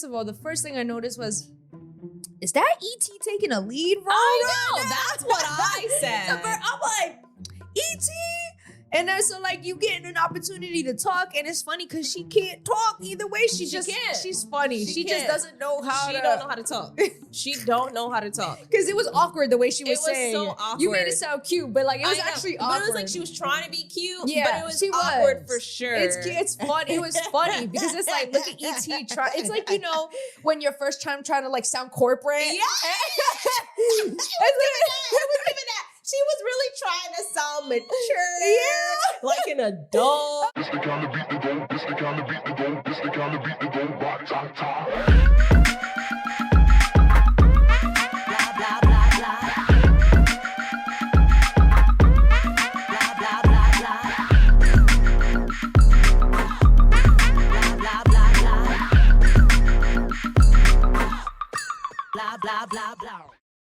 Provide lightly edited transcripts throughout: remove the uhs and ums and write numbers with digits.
first of all, the first thing I noticed was, is that E.T. taking a lead role? I know, that's what I said. I'm like, E.T.? And then so like you getting an opportunity to talk, and it's funny because she can't talk either way. She's funny. She just doesn't know how She don't know how to talk. She don't know how to talk. Because it was awkward the way she was saying. It was so awkward. You made it sound cute, but like it was actually awkward. But it was like she was trying to be cute, yeah, but it was awkward for sure. It's funny. It was funny because it's like, look at E.T. try. It's like, you know, when your first time trying to like sound corporate. Yeah. It was even that. She was really trying to sound mature. Yeah. Like an adult. This the kind of beat to go, this the kind of beat to go, this the kind of beat to go, rock, top, top. Blah, blah, blah, blah. Blah, blah, blah, blah. Blah, blah, blah, blah. Blah, blah, blah, blah.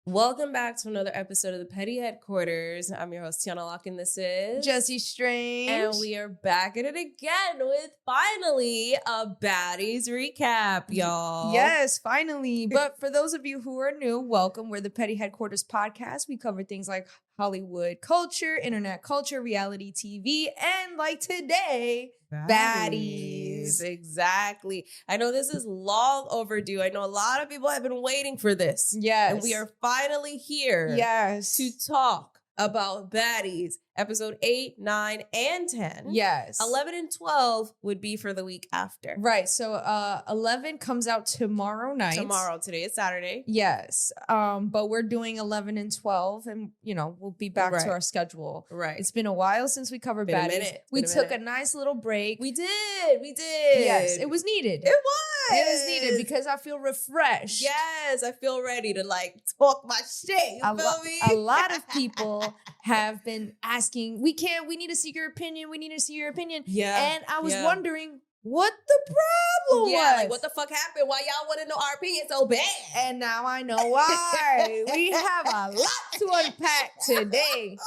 Welcome back to another episode of the Petty Headquarters. I'm your host, Tiana Locke, and this is Jesse Strange. And we are back at it again with finally a Baddies recap, y'all. Yes, finally. But for those of you who are new, welcome. We're the Petty Headquarters podcast. We cover things like Hollywood culture, internet culture, reality TV, and like today, Baddies. Exactly. I know this is long overdue. I know a lot of people have been waiting for this. Yes. And we are finally here to talk about Baddies, episode 8, 9, and 10. Yes. 11 and 12 would be for the week after. Right. So 11 comes out tomorrow night. Today is Saturday. Yes. But we're doing 11 and 12, and you know, we'll be back to our schedule. Right. It's been a while since we covered Baddies. We took a nice little break. We did. Yes, it was needed. It was needed because I feel refreshed. Yes, I feel ready to like talk my shit. You feel me? A lot of people have been asking, we need to see your opinion. We need to see your opinion. Yeah. And I was wondering what the problem was. Yeah, like what the fuck happened? Why y'all want to know our opinion so bad? And now I know why. We have a lot to unpack today.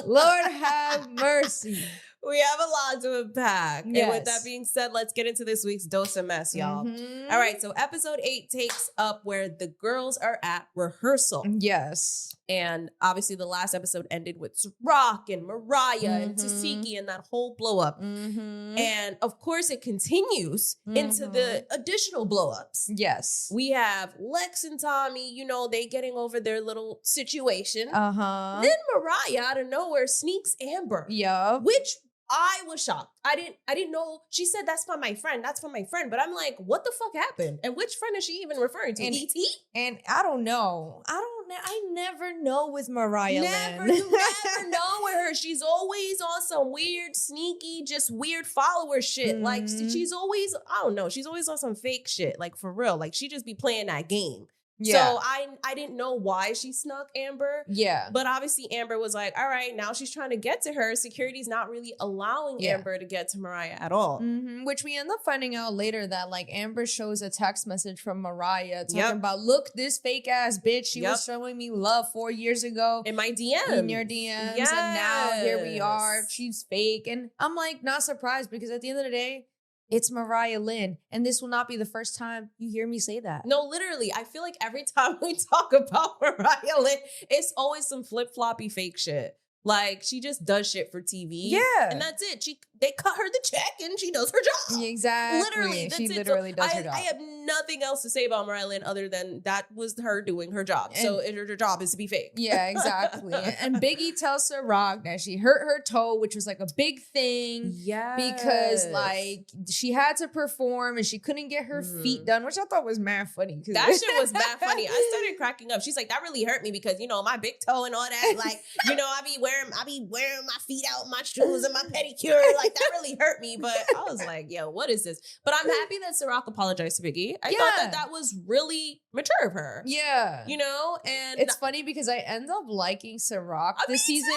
Lord have mercy. We have a lot to unpack. Yes. And with that being said, let's get into this week's dose of mess, y'all. Mm-hmm. All right, so episode 8 takes up where the girls are at rehearsal. Yes. And obviously the last episode ended with Rock and Mariah and Tesehki and that whole blow up. Mm-hmm. And of course it continues into the additional blow ups. Yes. We have Lex and Tommy, you know, they getting over their little situation. Uh-huh. Then Mariah out of nowhere sneaks Amber. Yeah. Which I was shocked. I didn't know. She said, that's for my friend. That's for my friend. But I'm like, what the fuck happened? And which friend is she even referring to? E.T.? And I don't know. I never know with Mariah Never Lynn. know with her. She's always on some weird, sneaky, just weird follower shit. Mm-hmm. Like, she's always, I don't know. She's always on some fake shit. Like, for real. Like, she just be playing that game. Yeah. So I didn't know why she snuck Amber. Yeah. But obviously Amber was like, all right, now she's trying to get to her. Security's not really allowing Amber to get to Mariah at all. Mm-hmm. Which we end up finding out later that like Amber shows a text message from Mariah talking about, look, this fake ass bitch, she was showing me love 4 years ago. In my DMs. In your DMs. Yes. And now here we are. She's fake. And I'm like not surprised because at the end of the day, it's Mariah Lynn, and this will not be the first time you hear me say that. No, literally. I feel like every time we talk about Mariah Lynn, it's always some flip-floppy fake shit. Like, she just does shit for TV. Yeah. And that's it. They cut her the check and she does her job. Exactly. Literally. She literally does her job. I have nothing else to say about Mariah Lynn other than that was her doing her job. And so her job is to be fake. Yeah, exactly. And Biggie tells Ciroc that she hurt her toe, which was like a big thing. Yeah. Because like she had to perform and she couldn't get her feet done, which I thought was mad funny. That shit was mad funny. I started cracking up. She's like, that really hurt me because, you know, my big toe and all that. Like, you know, I be wearing my feet out, my shoes and my pedicure. Like, that really hurt me. But I was like, yo, what is this? But I'm happy that Ciroc apologized to Biggie. I thought that was really mature of her. Yeah. You know? And it's funny because I end up liking Ciroc this season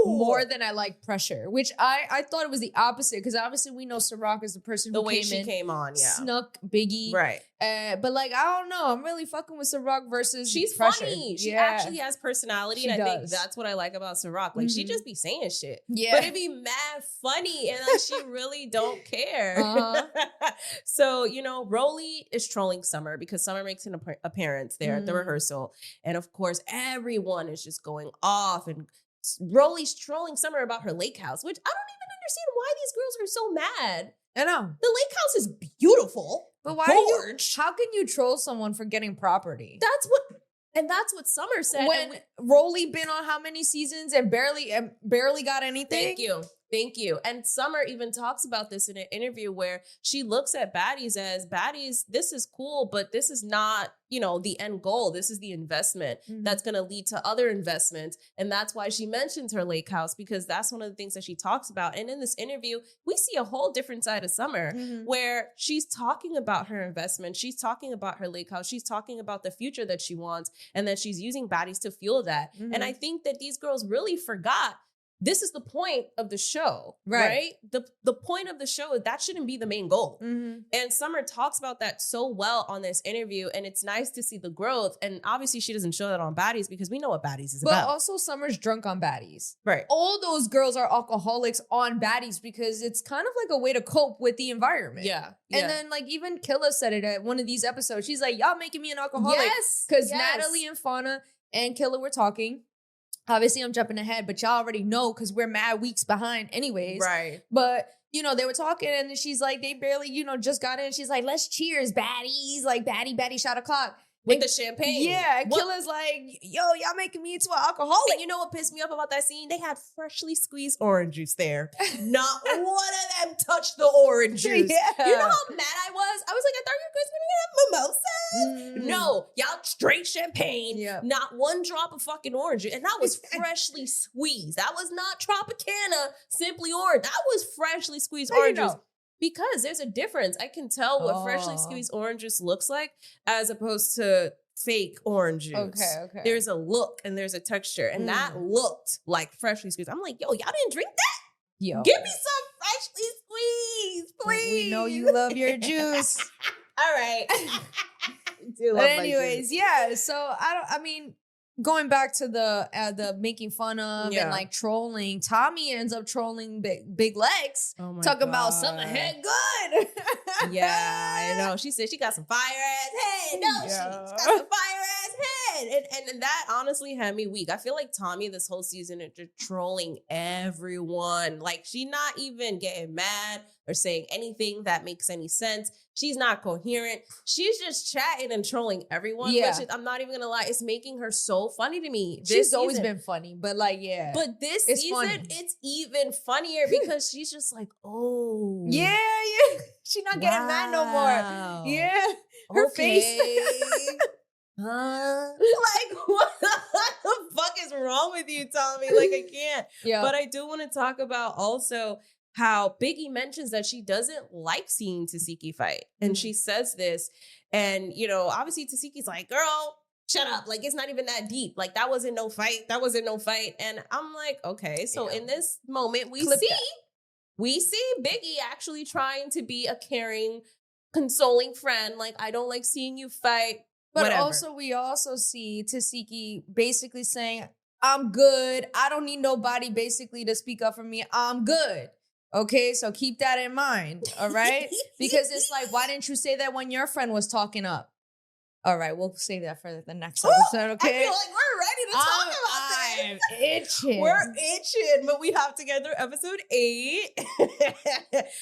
more than I like Pressure, which I thought it was the opposite because obviously we know Ciroc is the person who came on, snuck Biggie. Right. But like, I don't know. I'm really fucking with Ciroc versus She's Pressure. funny. She Yeah. actually has personality. She and I think does. that's what I like about Ciroc. Like, she Mhm. just be saying shit. Yeah. But it be mad funny. And like, she really don't care. Uh-huh. So, you know, Rolly is trolling Summer because Summer makes an appearance there at the Mhm. rehearsal. And of course, everyone is just going off. And Rolly's trolling Summer about her lake house, which I don't even understand why these girls are so mad. I know. The lake house is beautiful. But why do you, Gorge. how can you troll someone for getting property? That's what Summer said. When Rolly been on how many seasons and barely got anything? Thank you. And Summer even talks about this in an interview where she looks at Baddies as Baddies, this is cool, but this is not, you know, the end goal. This is the investment that's going to lead to other investments. And that's why she mentions her lake house, because that's one of the things that she talks about. And in this interview, we see a whole different side of Summer where she's talking about her investment. She's talking about her lake house. She's talking about the future that she wants and that she's using Baddies to fuel that. And I think that these girls really forgot this is the point of the show, right? The point of the show is that shouldn't be the main goal. And Summer talks about that so well on this interview, and it's nice to see the growth. And obviously she doesn't show that on Baddies because we know what Baddies is about. But also Summer's drunk on Baddies. Right. All those girls are alcoholics on Baddies because it's kind of like a way to cope with the environment. Yeah. And then like even Killa said it at one of these episodes. She's like, y'all making me an alcoholic. Yes. Because Natalie and Fauna and Killa were talking. Obviously, I'm jumping ahead, but y'all already know because we're mad weeks behind anyways. Right. But, you know, they were talking and she's like, they barely, you know, just got in. She's like, let's cheers, baddies. Like, baddie, shot o'clock. With the champagne. Yeah. Killa's like, yo, y'all making me into an alcoholic. And you know what pissed me off about that scene? They had freshly squeezed orange juice there. Not one of them touched the orange juice. Yeah. You know how mad I was? I was like, I thought you guys were going to have mimosas. No, y'all straight champagne. Yeah. Not one drop of fucking orange juice. And that was freshly squeezed. That was not Tropicana, simply orange. That was freshly squeezed How orange you know? juice. Because there's a difference. I can tell what freshly squeezed orange juice looks like as opposed to fake orange juice. Okay. There's a look and there's a texture. And that looked like freshly squeezed. I'm like, yo, y'all didn't drink that? Yo. Give me some freshly squeezed, please. We know you love your juice. All right. But anyways, yeah. So I mean, going back to the making fun of and like trolling, Tommy ends up trolling Big Legs, talking about something head good. Yeah, I know. She said she got some fire ass head. No, she's got some fire ass head. And that honestly had me weak. I feel like Tommy this whole season is just trolling everyone. Like, she not even getting mad or saying anything that makes any sense. She's not coherent. She's just chatting and trolling everyone. Yeah. Which I'm not even gonna lie, it's making her so funny to me. She's always been funny, but like, yeah. But this it's season, funny. it's even funnier because she's just like, oh. Yeah. She's not getting mad no more. Yeah. Her face. Like, what the fuck is wrong with you, Tommy? Like, I can't. Yeah. But I do want to talk about also how Biggie mentions that she doesn't like seeing Tesehki fight. And she says this. And, you know, obviously Tesehki's like, girl, shut up. Like, it's not even that deep. Like, that wasn't no fight. And I'm like, okay. So in this moment, we see Biggie actually trying to be a caring, consoling friend. Like, I don't like seeing you fight. But whatever. we also see Tesehki basically saying, I'm good. I don't need nobody basically to speak up for me. I'm good. Okay, so keep that in mind, all right? Because it's like, why didn't you say that when your friend was talking up? All right, we'll save that for the next episode, okay? I feel like we're ready to talk about this. I'm itching. We're itching, but we have together episode 8.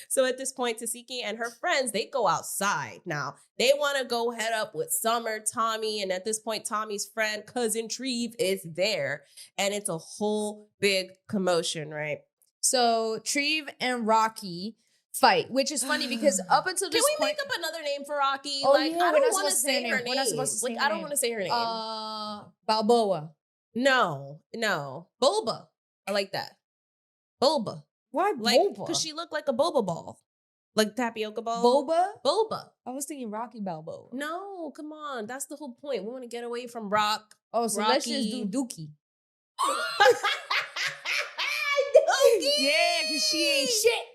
So at this point, Tesehki and her friends, they go outside now. They want to go head up with Summer, Tommy, and at this point, Tommy's friend, cousin Treve, is there. And it's a whole big commotion, right? So Treve and Rocky fight, which is funny because up until this point... Can we point... make up another name for Rocky? Oh, like, yeah, I we're don't not want to supposed to say her name. We're not supposed to say like, her I don't name. want to say her name. Balboa. No. Boba. I like that. Boba. Why Like, Boba? because she looked like a boba ball. Like tapioca ball. Boba. I was thinking Rocky Balboa. No, come on. That's the whole point. We want to get away from Rock. Oh, so let's just Rocky. do Dookie. Dookie. Yeah, because she ain't shit.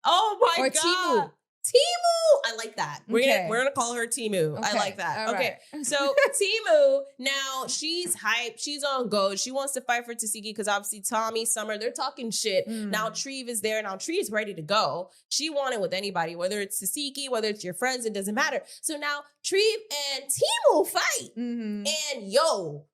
Oh my Or God. Temu. I like that. Okay. We're gonna call her Temu. I Okay. like that. All Okay. right. So Temu, now she's hyped. She's on go. She wants to fight for Tesehki because obviously Tommy, Summer, they're talking shit. Now Treve is there. Now Treve's ready to go. She won it with anybody, whether it's Tesehki, whether it's your friends, it doesn't matter. So now Treve and Temu fight. Mm-hmm. And yo,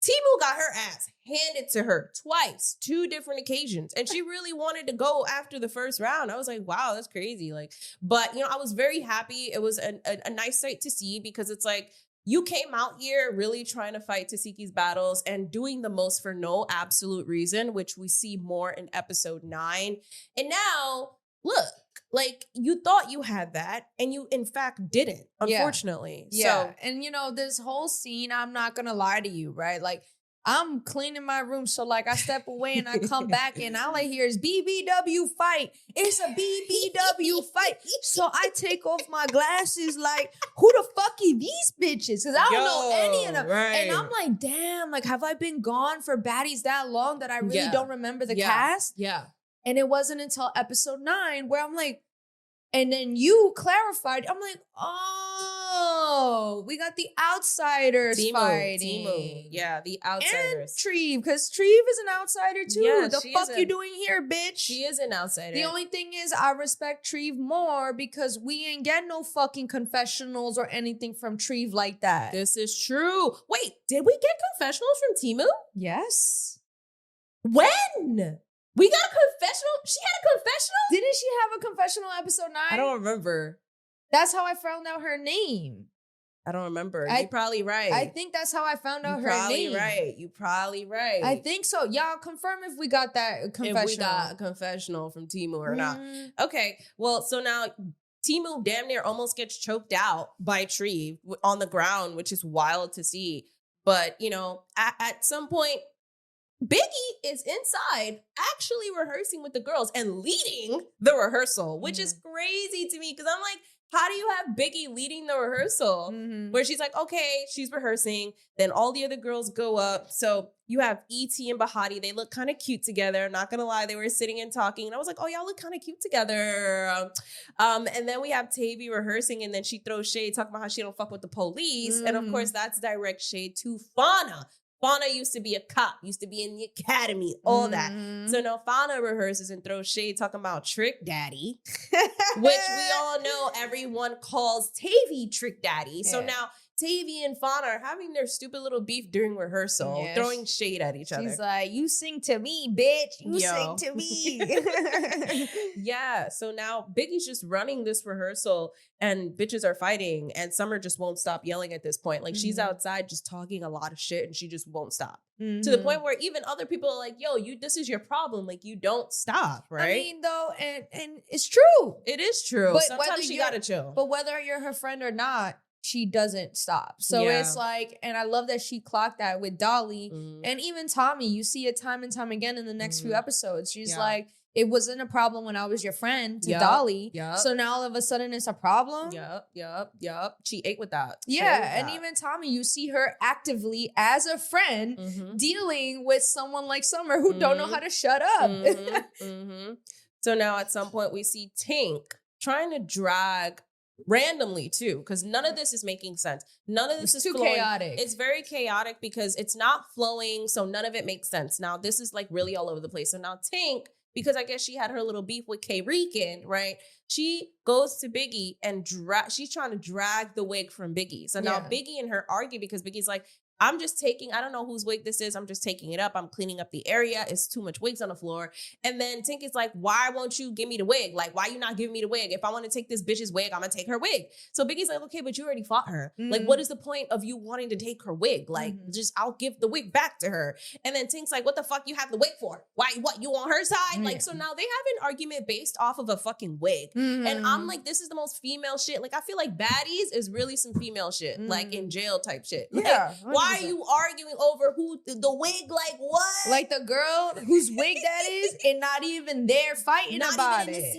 Temu got her ass handed to her twice, 2 different occasions. And she really wanted to go after the first round. I was like, wow, that's crazy. Like, but you know, I was very happy. It was a nice sight to see because it's like, you came out here really trying to fight Tesehki's battles and doing the most for no absolute reason, which we see more in episode 9. And now, look, like you thought you had that and you in fact didn't, unfortunately. Yeah. So, And you know, this whole scene, I'm not gonna lie to you, right? Like I'm cleaning my room. So like I step away and I come back and all I hear is BBW fight. It's a BBW fight. So I take off my glasses like, who the fuck are these bitches? Cause I don't know any of them. Right. And I'm like, damn, like have I been gone for Baddies that long that I really don't remember the cast? Yeah. And it wasn't until episode 9 where I'm like, and then you clarified. I'm like, oh, we got the outsiders fighting. Temu. Yeah, the outsiders. And Treve, because Treve is an outsider too. Yeah, the she fuck is you doing here, bitch? She is an outsider. The only thing is I respect Treve more because we ain't get no fucking confessionals or anything from Treve like that. This is true. Wait, did we get confessionals from Temu? Yes. When? We got a confessional? She had a confessional? Didn't she have a confessional episode 9? I don't remember. That's how I found out her name. I don't remember. You're probably right. I think that's how I found out her name. You probably right. I think so. Y'all confirm if we got that confessional. If we got a confessional from Temu or not. Okay. Well, so now Temu damn near almost gets choked out by Treve on the ground, which is wild to see. But, you know, at some point, Biggie is inside actually rehearsing with the girls and leading the rehearsal, which is crazy to me because I'm like, how do you have Biggie leading the rehearsal? Where she's like, okay, she's rehearsing. Then all the other girls go up. So you have E.T. and Bahati. They look kind of cute together. Not going to lie. They were sitting and talking. And I was like, oh, y'all look kind of cute together. And then we have Tavy rehearsing. And then she throws shade talking about how she don't fuck with the police. And of course, that's direct shade to Fania. Fania used to be a cop, used to be in the academy, all that. So now Fania rehearses and throws shade talking about Trick Daddy, which we all know everyone calls Tavy Trick Daddy. So now Tavy and Fania are having their stupid little beef during rehearsal, throwing shade at each other. She's like, you sing to me, bitch. You sing to me. Yeah. So now Biggie's just running this rehearsal and bitches are fighting and Summer just won't stop yelling at this point. Like she's outside just talking a lot of shit and she just won't stop. To the point where even other people are like, yo, this is your problem. Like you don't stop, right? I mean, though, and it's true. It is true. But sometimes you gotta chill. But whether you're her friend or not, she doesn't stop. So it's like, and I love that she clocked that with Dolly and even Tommy. You see it time and time again in the next few episodes. She's like, it wasn't a problem when I was your friend to Dolly. So now all of a sudden it's a problem. Yep. She ate with that. And even Tommy, you see her actively as a friend dealing with someone like Summer who don't know how to shut up. So now at some point we see Tink trying to drag randomly too, because none of this is making sense. None of this is too flowing. chaotic. It's very chaotic because it's not flowing, so none of it makes sense. Now this is like really all over the place. So now Tink, because I guess she had her little beef with K-Rican, right? She goes to Biggie and she's trying to drag the wig from Biggie. So now Biggie and her argue because Biggie's like, I'm just taking, I don't know whose wig this is. I'm just taking it up. I'm cleaning up the area. It's too much wigs on the floor. And then Tink is like, why won't you give me the wig? Like, why you not giving me the wig? If I want to take this bitch's wig, I'm going to take her wig. So Biggie's like, okay, but you already fought her. Like, what is the point of you wanting to take her wig? Like, just, I'll give the wig back to her. And then Tink's like, what the fuck you have the wig for? Why, what, you on her side? Like, so now they have an argument based off of a fucking wig. And I'm like, this is the most female shit. Like, I feel like Baddies is really some female shit, like in jail type shit. Like, why are you arguing over who the wig, like what? Like the girl whose wig that is and not even there fighting about it.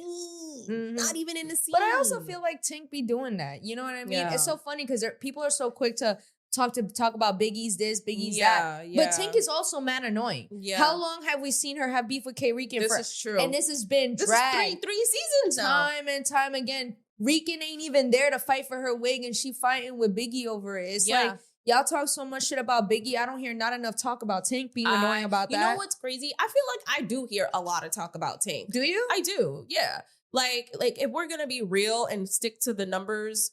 Not even in the scene. But I also feel like Tink be doing that. You know what I mean? It's so funny because people are so quick to talk about Biggie's this, Biggie's that. But Tink is also mad annoying. How long have we seen her have beef with K-Rican? This is true. And this has been dragged. This is three seasons now. Time and time again. Rican ain't even there to fight for her wig, and she fighting with Biggie over it. It's like, y'all talk so much shit about Biggie. I don't hear not enough talk about Tank being annoying about that. You know what's crazy? I feel like I do hear a lot of talk about Tank. Do you? I do, yeah. Like if we're gonna be real and stick to the numbers,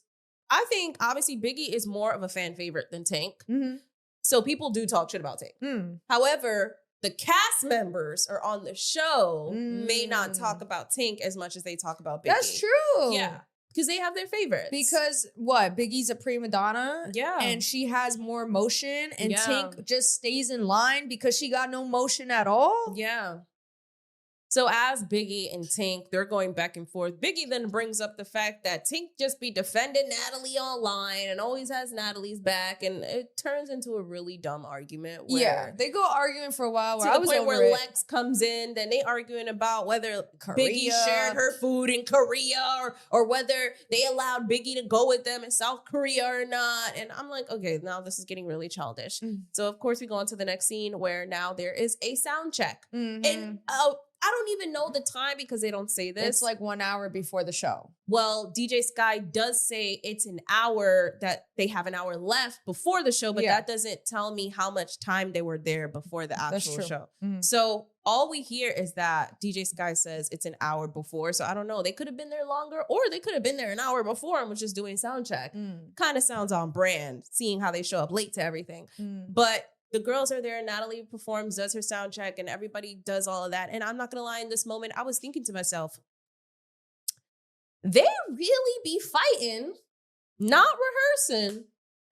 I think obviously Biggie is more of a fan favorite than Tank. Mm-hmm. So people do talk shit about Tank. Mm. However, the cast members are on the show may not talk about Tank as much as they talk about Biggie. That's true. Yeah. Because they have their favorites. Because what? Biggie's a prima donna. Yeah. And she has more motion. And Tank just stays in line because she got no motion at all. Yeah. So as Biggie and Tank, they're going back and forth. Biggie then brings up the fact that Tank just be defending Natalie online and always has Natalie's back. And it turns into a really dumb argument. Where they go arguing for a while. To the point where Lex comes in, then they arguing about whether Biggie shared her food in Korea or whether they allowed Biggie to go with them in South Korea or not. And I'm like, okay, now this is getting really childish. So of course we go on to the next scene where now there is a sound check. And I don't even know the time because they don't say this. It's like 1 hour before the show. Well, DJ Sky does say it's an hour, that they have an hour left before the show, but that doesn't tell me how much time they were there before the actual show. So all we hear is that DJ Sky says it's an hour before. So I don't know. They could have been there longer, or they could have been there an hour before and was just doing sound check. Kind of sounds on brand, seeing how they show up late to everything. But the girls are there. Natalie performs, does her sound check, and everybody does all of that. And I'm not going to lie, in this moment, I was thinking to myself, they really be fighting, not rehearsing,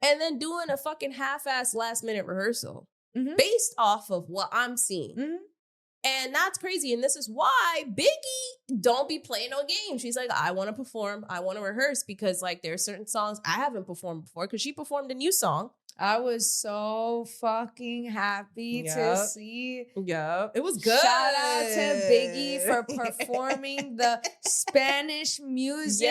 and then doing a fucking half-ass last-minute rehearsal based off of what I'm seeing. And that's crazy. And this is why Biggie don't be playing no games. She's like, I want to perform. I want to rehearse because like there are certain songs I haven't performed before because she performed a new song. I was so fucking happy to see. Yeah, it was good. Shout out to Biggie for performing the Spanish music,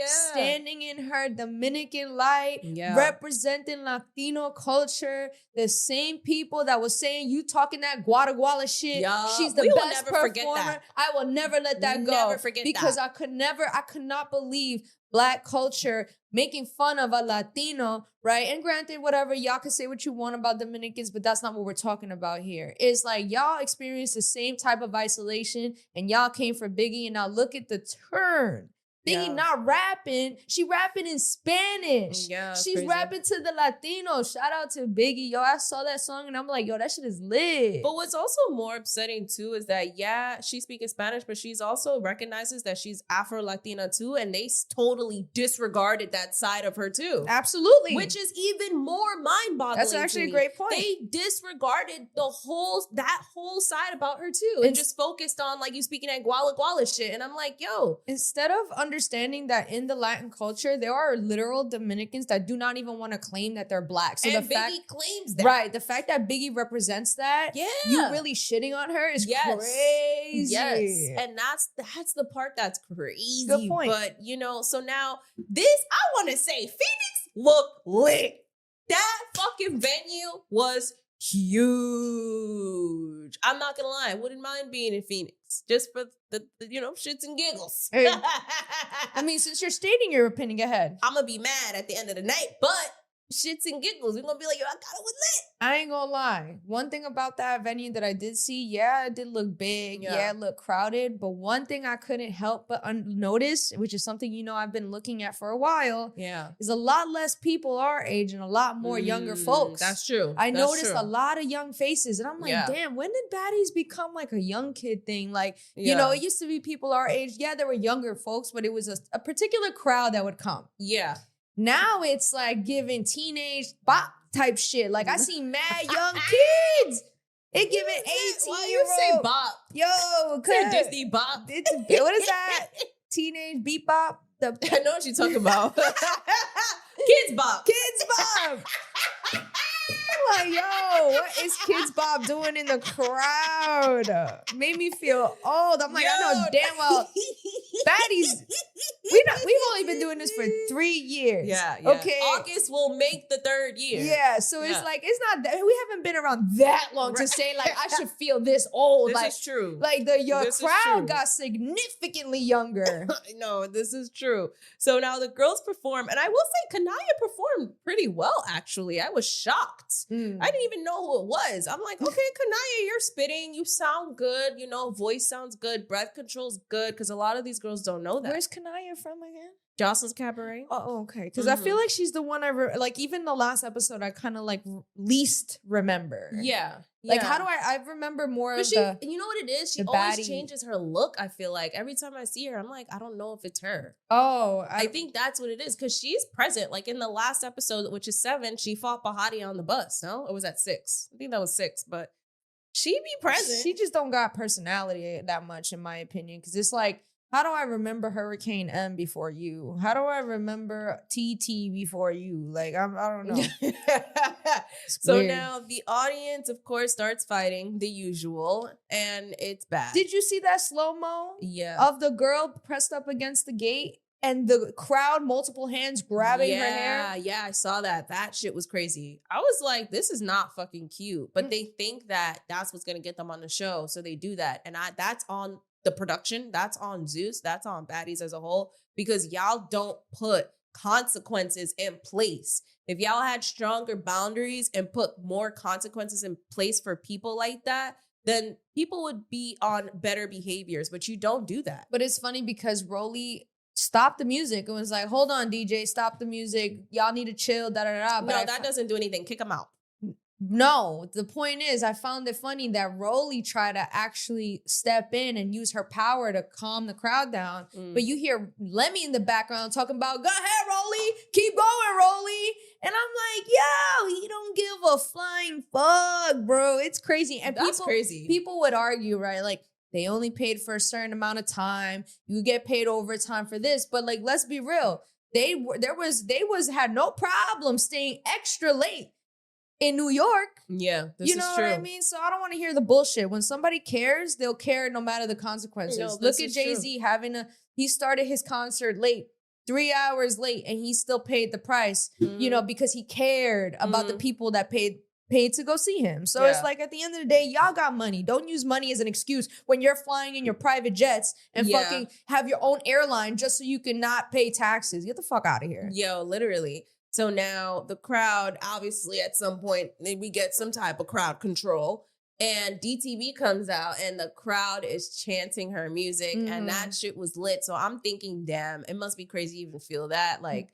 standing in her Dominican light, representing Latino culture. The same people that was saying you talking that Guada Guala shit. She's the best performer. I will never let that go. Never forget because that. I could not believe Black culture making fun of a Latino, right? And granted, whatever, y'all can say what you want about Dominicans, but that's not what we're talking about here. It's like y'all experienced the same type of isolation and y'all came for Biggie, and now look at the turn. Biggie not rapping. She rapping in Spanish. Yeah, she's crazy. rapping to the Latinos. Shout out to Biggie. Yo, I saw that song and I'm like, yo, that shit is lit. But what's also more upsetting too is that, she's speaking Spanish, but she's also recognizes that she's Afro-Latina too. And they totally disregarded that side of her too. Absolutely. Which is even more mind-boggling. That's actually a great point. They disregarded that whole side about her too. And just focused on like you speaking that Guala Guala shit. And I'm like, yo. Instead of understanding that in the Latin culture, there are literal Dominicans that do not even want to claim that they're Black. So and the Biggie claims that. Right. The fact that Biggie represents that, you really shitting on her is crazy. Yes. And that's the part that's crazy. Good point. But, so now I want to say Phoenix looked lit. That fucking venue was huge. I'm not gonna lie, I wouldn't mind being in Phoenix just for the shits and giggles. Hey, I mean, since you're stating your opinion, go ahead. I'm gonna be mad at the end of the night, but shits and giggles, we're gonna be like, yo, I got it was lit. I ain't gonna lie. One thing about that venue that I did see, it did look big. Yeah, it looked crowded. But one thing I couldn't help but notice, which is something I've been looking at for a while, is a lot less people our age and a lot more younger folks. That's true. I noticed a lot of young faces, and I'm like, damn, when did Baddies become like a young kid thing? Like, it used to be people our age. Yeah, there were younger folks, but it was a particular crowd that would come. Yeah. Now it's like giving teenage bop type shit. Like I see mad young kids. It giving 18-year-old. Why you say bop? Yo, Disney bop. What is that? Teenage beat bop? I know what you're talking about. Kids bop. Kids bop. I'm like, yo, what is Kids Bop doing in the crowd? Made me feel old. I'm like, I know damn well Baddies We've only been doing this for 3 years. Yeah. Okay. August will make the 3rd year. Yeah. So it's like, it's not that we haven't been around that long to say like I should feel this old. This like, is true. Like your This is crowd true. got significantly younger. No, this is true. So now the girls perform, and I will say Kanaya performed pretty well, actually. I was shocked. I didn't even know who it was. I'm like, okay, Kanaya, you're spitting. You sound good. You know, voice sounds good. Breath control's good, because a lot of these girls don't know that. Where's Kanaya from again? Jocelyn's Cabaret. Oh, okay. Because I feel like she's the one like even the last episode I kind of like least remember. Yeah. Like how do I remember more But of the you know what it is? She the always baddie. changes her look, I feel like. Every time I see her, I'm like, I don't know if it's her. Oh, I think that's what it is, because she's present. Like in the last episode, which is 7, she fought Bahati on the bus. No? Or was that 6? I think that was 6, but she be present. She just don't got personality that much, in my opinion. Because it's like, how do I remember Hurricane M before you? How do I remember TT before you? Like, I don't know. So weird. now the audience, of course, starts fighting the usual, and it's bad. Did you see that slow-mo Yeah. of the girl pressed up against the gate and the crowd, multiple hands grabbing her hair? Yeah, I saw that. That shit was crazy. I was like, this is not fucking cute. But they think that that's what's going to get them on the show, so they do that. And that's on the production, that's on Zeus, that's on Baddies as a whole, because y'all don't put consequences in place. If y'all had stronger boundaries and put more consequences in place for people like that, then people would be on better behaviors, but you don't do that. But it's funny because Rolly stopped the music and was like, hold on, DJ, stop the music. Y'all need to chill, da-da-da. But No, that doesn't do anything. Kick them out. No, the point is, I found it funny that Rolly tried to actually step in and use her power to calm the crowd down. But you hear Lemmy in the background talking about, go ahead, Rolly, keep going, Rolly. And I'm like, yo, he don't give a flying fuck, bro. It's crazy. And That's crazy. People would argue, right? Like, they only paid for a certain amount of time. You get paid overtime for this. But like, let's be real. They had no problem staying extra late in New York. Yeah, this you know is true. what I mean? So I don't want to hear the bullshit. When somebody cares, they'll care no matter the consequences. No, Look this at is Jay-Z he started his concert late, 3 hours late, and he still paid the price, you know, because he cared about the people that paid to go see him. So it's like, at the end of the day, y'all got money. Don't use money as an excuse when you're flying in your private jets and fucking have your own airline just so you can not pay taxes. Get the fuck out of here. Yo, literally. So now the crowd, obviously at some point, we get some type of crowd control, and DTV comes out and the crowd is chanting her music, and that shit was lit. So I'm thinking, damn, it must be crazy to even feel that. Like,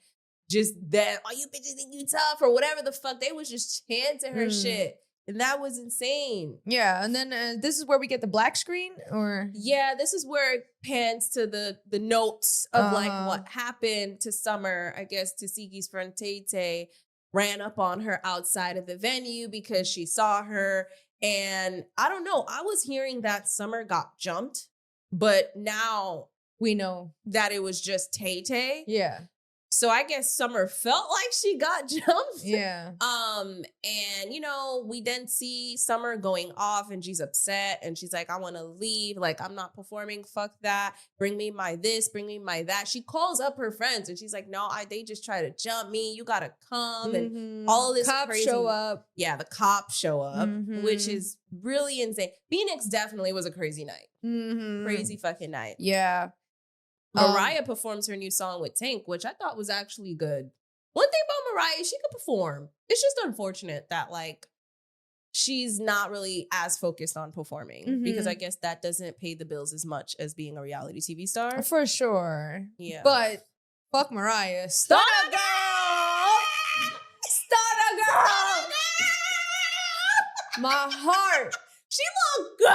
just that, oh, you bitches think you tough or whatever the fuck. They was just chanting her shit. And that was insane. Yeah, and then this is where we get the black screen, or? Yeah, this is where it pans to the notes of like what happened to Summer. I guess Tesehki's friend Tay ran up on her outside of the venue because she saw her. And I don't know, I was hearing that Summer got jumped, but now We know. that it was just Tay. Yeah. So I guess Summer felt like she got jumped. Yeah. And you know, we then see Summer going off and she's upset and she's like, I want to leave. Like, I'm not performing. Fuck that. Bring me my this, bring me my that. She calls up her friends and she's like, no, they just try to jump me. You gotta come. And all of this Cops crazy. show up. Yeah, the cops show up, which is really insane. Phoenix definitely was a crazy night. Crazy fucking night. Yeah. Mariah performs her new song with Tank, which I thought was actually good. One thing about Mariah, she could perform. It's just unfortunate that like she's not really as focused on performing because I guess that doesn't pay the bills as much as being a reality TV star. For sure. Yeah. But fuck Mariah. Stunner girl! Stunner girl! My heart. She looked good.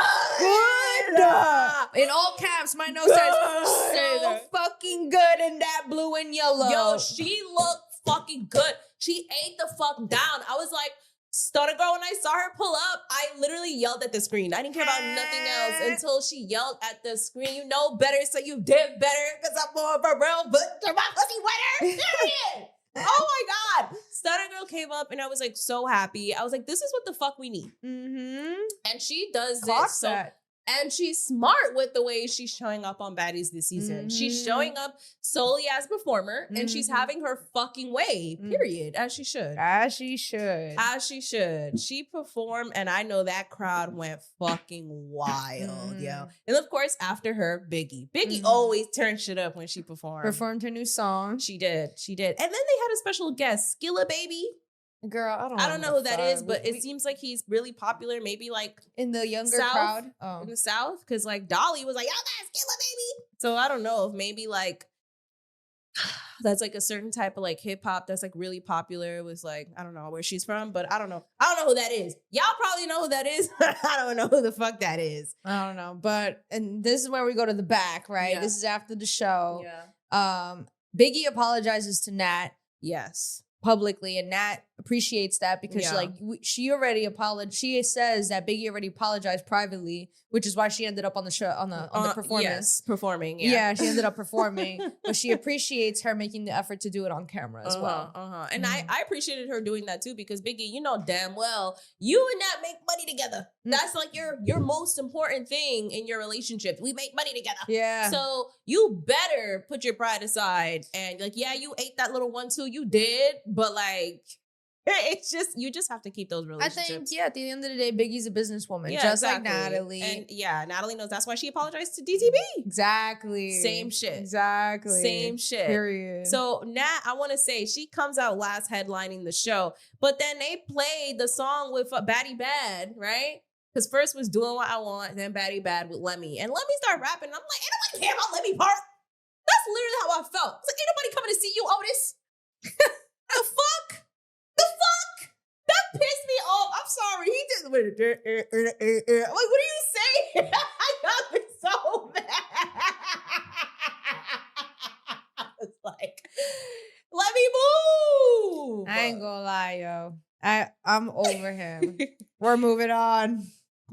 In all caps, my note says so fucking good in that blue and yellow. Yo, she looked fucking good. She ate the fuck down. I was like, Stunner girl, when I saw her pull up, I literally yelled at the screen. I didn't care about nothing else until she yelled at the screen. You know better, so you did better because I'm more of a real my pussy wetter. Period. Oh my God. Stunner girl came up and I was like so happy. I was like, this is what the fuck we need. And she does Clock this. So that. And she's smart with the way she's showing up on Baddies this season. She's showing up solely as performer, and she's having her fucking way, period, as she should. As she should. As she should. She performed, and I know that crowd went fucking wild, yo. And of course, after her, Biggie. Biggie always turned shit up when she Performed her new song. She did. And then they had a special guest, Skilla Baby. Girl, I don't know who that is, but it seems like he's really popular. Maybe like in the younger South, crowd, in the South, because like Dolly was like, "Yo, that's Skilla Baby." So I don't know if maybe like that's like a certain type of like hip hop that's like really popular with like I don't know where she's from, but I don't know who that is. Y'all probably know who that is. I don't know who the fuck that is. I don't know, but and this is where we go to the back, right? Yeah. This is after the show. Yeah. Biggie apologizes to Nat. Yes. Publicly, and Nat appreciates that because she already apologized. She says that Biggie already apologized privately, which is why she ended up on the show on the performance. Yes, performing. Yeah, she ended up performing, but she appreciates her making the effort to do it on camera as well. And I appreciated her doing that too because Biggie, you know damn well you and Nat make money together. That's like your most important thing in your relationship. We make money together. Yeah. So you better put your pride aside and like, yeah, you ate that little 1-2, you did, but like it's just you just have to keep those relationships. I think at the end of the day, Biggie's a businesswoman, yeah, just exactly. like Natalie. And Natalie knows that's why she apologized to DTB. Exactly. Same shit. Exactly. Same shit. Period. So Nat, I want to say she comes out last headlining the show, but then they played the song with Baddie Bad, right? Because first was Doing What I Want, then Baddie Bad with Lemmy. And Lemmy started rapping, and I'm like, ain't nobody care about Lemmy part. That's literally how I felt. It's like, ain't nobody coming to see you, Otis. The fuck? That pissed me off. I'm sorry. He just went, like, what are you saying? I got me so mad. I was like, let me move. I ain't gonna lie, yo. I'm over him. We're moving on.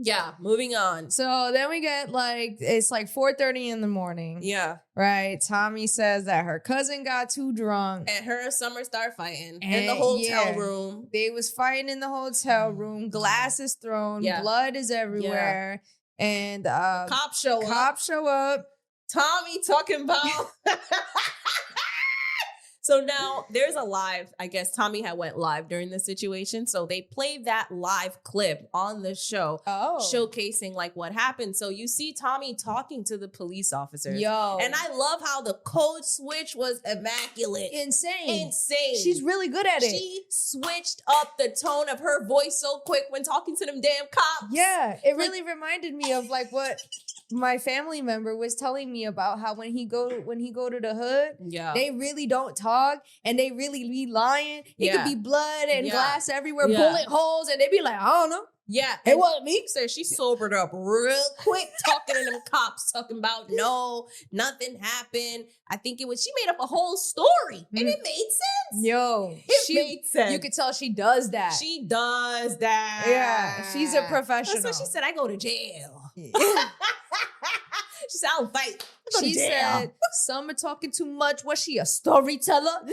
Yeah, moving on. So then we get it's 4:30 in the morning. Yeah. Right. Tommy says that her cousin got too drunk. And her and Summer start fighting in the hotel room. They was fighting in the hotel room. Glasses thrown. Yeah. Blood is everywhere. Yeah. And cops show up. Tommy talking about So now there's a live, I guess Tommy had went live during this situation. So they played that live clip on the show, showcasing like what happened. So you see Tommy talking to the police officers. Yo. And I love how the code switch was immaculate. Insane. She's really good at it. She switched up the tone of her voice so quick when talking to them damn cops. Yeah. It really reminded me of like what my family member was telling me about how when he go to the hood, they really don't talk and they really be lying. It could be blood and glass everywhere, bullet holes, and they be like, I don't know. Yeah. It wasn't me. So she sobered up real quick talking to them cops, talking about no, nothing happened. I think she made up a whole story and it made sense. Yo. It made sense. You could tell she does that. She does that. Yeah. She's a professional. That's what she said. I go to jail. She said, I'll fight. She said, Summer talking too much. Was she a storyteller?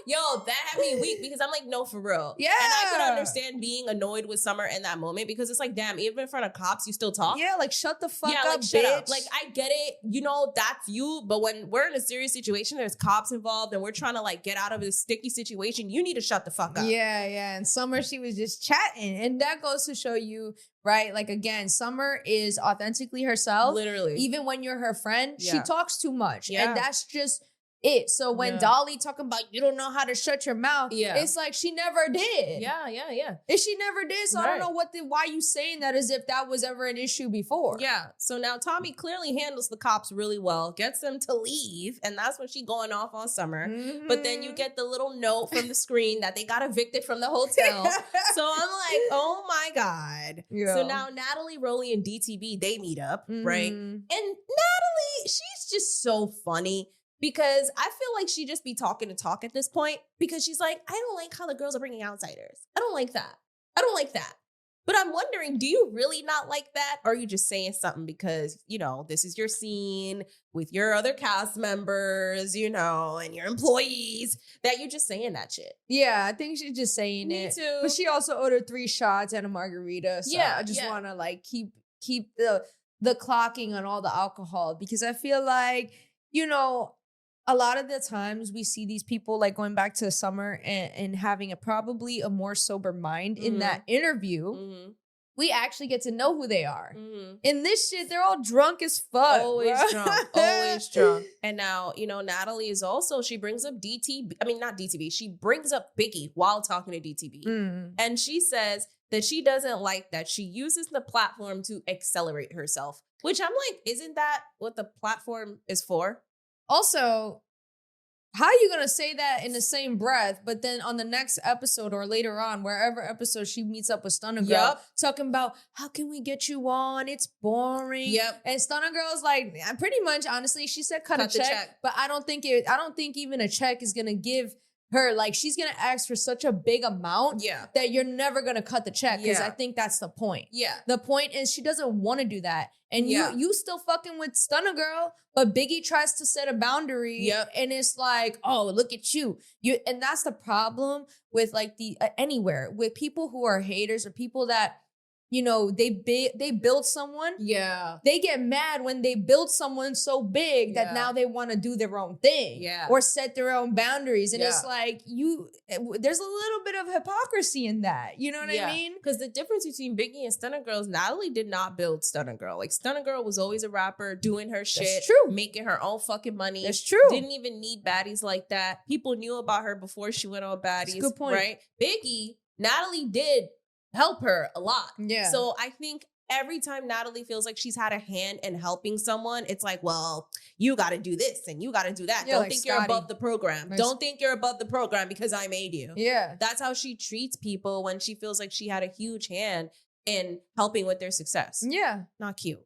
Yo, that had me weak because I'm like, no, for real. Yeah. And I could understand being annoyed with Summer in that moment because it's like, damn, even in front of cops, you still talk. Yeah, like shut the fuck up, like, shut bitch. up. Like, I get it. You know, that's you. But when we're in a serious situation, there's cops involved and we're trying to like get out of this sticky situation, you need to shut the fuck up. Yeah. And Summer, she was just chatting. And that goes to show you, right? Like, again, Summer is authentically herself. Literally. Even when you're her friend, she talks too much. Yeah. And that's just it. So when Dolly talking about you don't know how to shut your mouth, it's like she never did. Yeah. And she never did. So I don't know why you saying that as if that was ever an issue before. Yeah. So now Tommy clearly handles the cops really well, gets them to leave, and that's when she going off on Summer. Mm-hmm. But then you get the little note from the screen that they got evicted from the hotel. So I'm like, oh my God. Yeah. So now Natalie, Rolly, and DTB, they meet up, right? And Natalie, she's just so funny. Because I feel like she just be talking to talk at this point because she's like, I don't like how the girls are bringing outsiders. I don't like that. But I'm wondering, do you really not like that? Or are you just saying something because, you know, this is your scene with your other cast members, you know, and your employees that you're just saying that shit? Yeah, I think she's just saying Me it. too. But she also ordered 3 shots and a margarita. So I just want to like keep keep the clocking on all the alcohol, because I feel like, you know, a lot of the times we see these people like going back to summer and having probably a more sober mind in that interview. We actually get to know who they are. In this shit, they're all drunk as fuck. Always drunk. Always drunk. And now, you know, Natalie is also, she brings up not DTB. She brings up Biggie while talking to DTB. And she says that she doesn't like that. She uses the platform to accelerate herself, which I'm like, isn't that what the platform is for? Also, how are you going to say that in the same breath, but then on the next episode or later on, wherever episode, she meets up with Stunner Girl, talking about, how can we get you on? It's boring. And Stunner Girl's like, pretty much, honestly, she said cut a check, but I don't think even a check is going to give her, like, she's going to ask for such a big amount that you're never going to cut the check, because I think that's the point. The point is she doesn't want to do that. And you still fucking with Stunner Girl, but Biggie tries to set a boundary, and it's like, oh, look at you. And that's the problem with like the anywhere with people who are haters or people that, you know, they build someone. They get mad when they build someone so big that now they want to do their own thing or set their own boundaries. And it's like, there's a little bit of hypocrisy in that. You know what I mean? Because the difference between Biggie and Stunner Girl is Natalie did not build Stunner Girl. Like, Stunner Girl was always a rapper doing her shit. That's true. Making her own fucking money. That's true. Didn't even need baddies like that. People knew about her before she went on Baddies. That's a good point. Right? Biggie, Natalie did help her a lot. So I think every time Natalie feels like she's had a hand in helping someone, it's like, well, you got to do this and you got to do that. Don't think you're above the program. Don't think you're above the program because I made you. That's how she treats people when she feels like she had a huge hand in helping with their success. Not cute.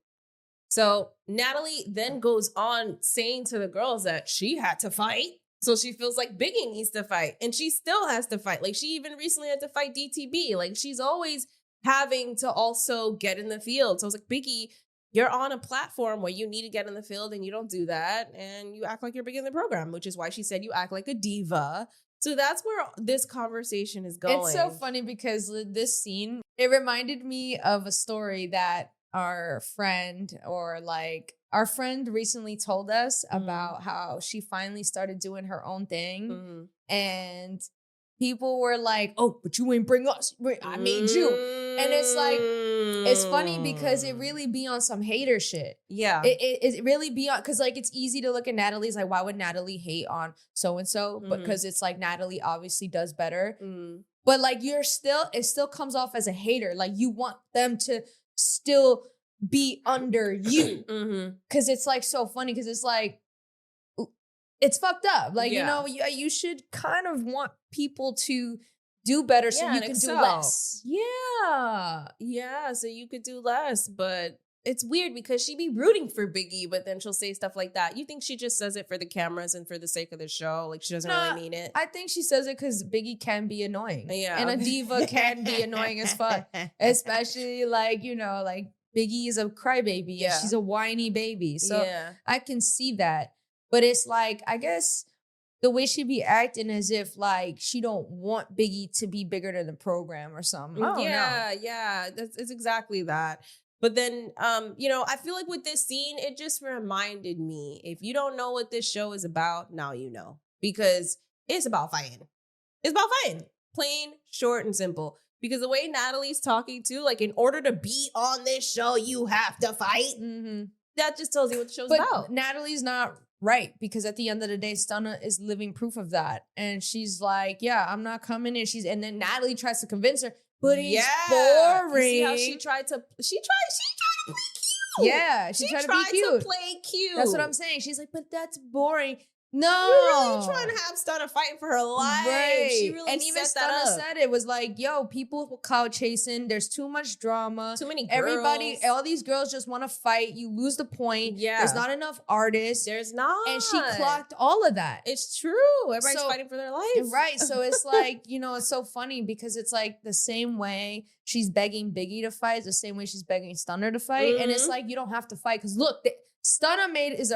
So Natalie then goes on saying to the girls that she had to fight. So she feels like Biggie needs to fight, and she still has to fight. Like, she even recently had to fight DTB. Like, she's always having to also get in the field. So I was like, Biggie, you're on a platform where you need to get in the field, and you don't do that, and you act like you're big in the program, which is why she said you act like a diva. So that's where this conversation is going. It's so funny because this scene, it reminded me of a story that our friend recently told us about how she finally started doing her own thing. And people were like, oh, but you ain't bring us. I made you. And it's like, it's funny because it really be on some hater shit. It really be on, because like it's easy to look at Natalie's like, why would Natalie hate on so-and-so? But because it's like Natalie obviously does better. But like it still comes off as a hater. Like you want them to still be under you, because it's like so funny, because it's like it's fucked up. Like you know, you should kind of want people to do better so you can do less. So you could do less. But it's weird because she be rooting for Biggie, but then she'll say stuff like that. You think she just says it for the cameras and for the sake of the show? Like she doesn't really mean it? I think she says it because Biggie can be annoying. And a diva can be annoying as fuck. Especially like, you know, like Biggie is a crybaby. And she's a whiny baby. So I can see that. But it's like, I guess the way she be acting as if like she don't want Biggie to be bigger than the program or something. It's exactly that. But then, you know, I feel like with this scene, it just reminded me, if you don't know what this show is about, now you know. Because it's about fighting. It's about fighting. Plain, short, and simple. Because the way Natalie's talking too, like in order to be on this show, you have to fight. That just tells you what the show's about. Natalie's not right, because at the end of the day, Stunna is living proof of that. And she's like, yeah, I'm not coming in. And then Natalie tries to convince her, but it's boring. You see how she tried to play cute. Yeah, she tried to be cute. To play cute. That's what I'm saying. She's like, but that's boring. No, you're really trying to have Stunna fighting for her life. She really and even Stunna said it was like, yo, people clout chasing. There's too much drama. Too many girls. Everybody, all these girls just want to fight. You lose the point. There's not enough artists. There's not. And she clocked all of that. It's true. Everybody's fighting for their life. Right. So it's like, you know, it's so funny because it's like the same way she's begging Biggie to fight, the same way she's begging Stunna to fight. And it's like, you don't have to fight. Because look, Stunna is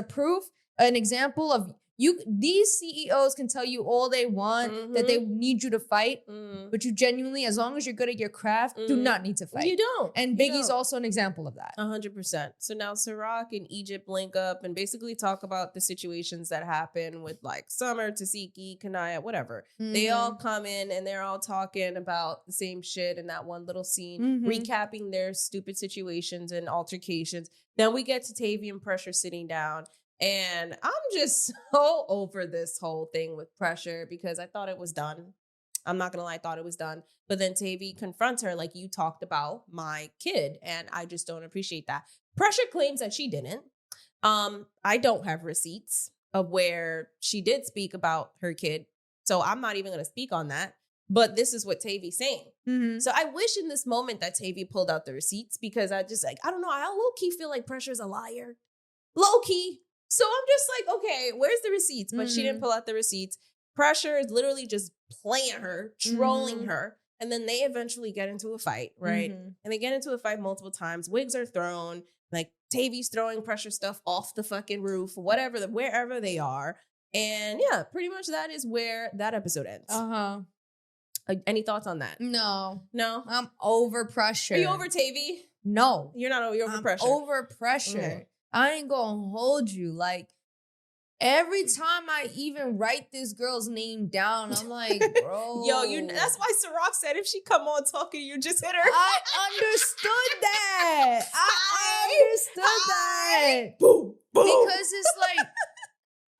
an example of these CEOs can tell you all they want that they need you to fight, but you genuinely, as long as you're good at your craft, do not need to fight. You don't. And Biggie's also an example of that. 100%. So now Ciroc and Egypt link up and basically talk about the situations that happen with like Summer, Tesehki, Kanaya, whatever. They all come in and they're all talking about the same shit in that one little scene, recapping their stupid situations and altercations. Then we get to Tavy and Pressure sitting down. And I'm just so over this whole thing with Pressure because I thought it was done. I'm not going to lie, I thought it was done. But then Tavy confronts her like, you talked about my kid. And I just don't appreciate that. Pressure claims that she didn't. I don't have receipts of where she did speak about her kid. So I'm not even going to speak on that. But this is what Tavy's saying. So I wish in this moment that Tavy pulled out the receipts because I just like, I don't know. I low-key feel like Pressure's a liar. Low-key. So I'm just like, okay, where's the receipts? But she didn't pull out the receipts. Pressure is literally just playing her, trolling her. And then they eventually get into a fight, right? And they get into a fight multiple times. Wigs are thrown. Like Tavy's throwing Pressure stuff off the fucking roof, wherever they are. And yeah, pretty much that is where that episode ends. Any thoughts on that? No. I'm over Pressure. Are you over Tavy? No. You're not over, you're over Pressure. Over Pressure. I ain't gonna hold you. Like, every time I even write this girl's name down, I'm like, bro. Yo, that's why Ciroc said if she come on talking, you just hit her. I understood that. I understood that. Boom, boom. Because it's like,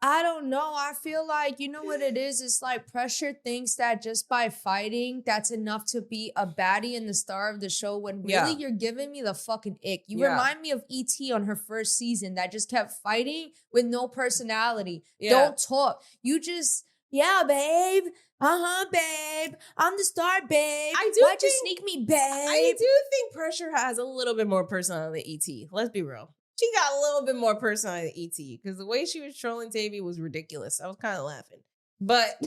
I don't know. I feel like, you know what it is? It's like Pressure thinks that just by fighting, that's enough to be a baddie and the star of the show when really you're giving me the fucking ick. You remind me of E.T. on her first season that just kept fighting with no personality. Don't talk. You just, babe. Babe. I'm the star, babe. Why'd you sneak me, babe? I do think Pressure has a little bit more personality than E.T. Let's be real. She got a little bit more personality than E.T. because the way she was trolling Tavy was ridiculous. I was kind of laughing. But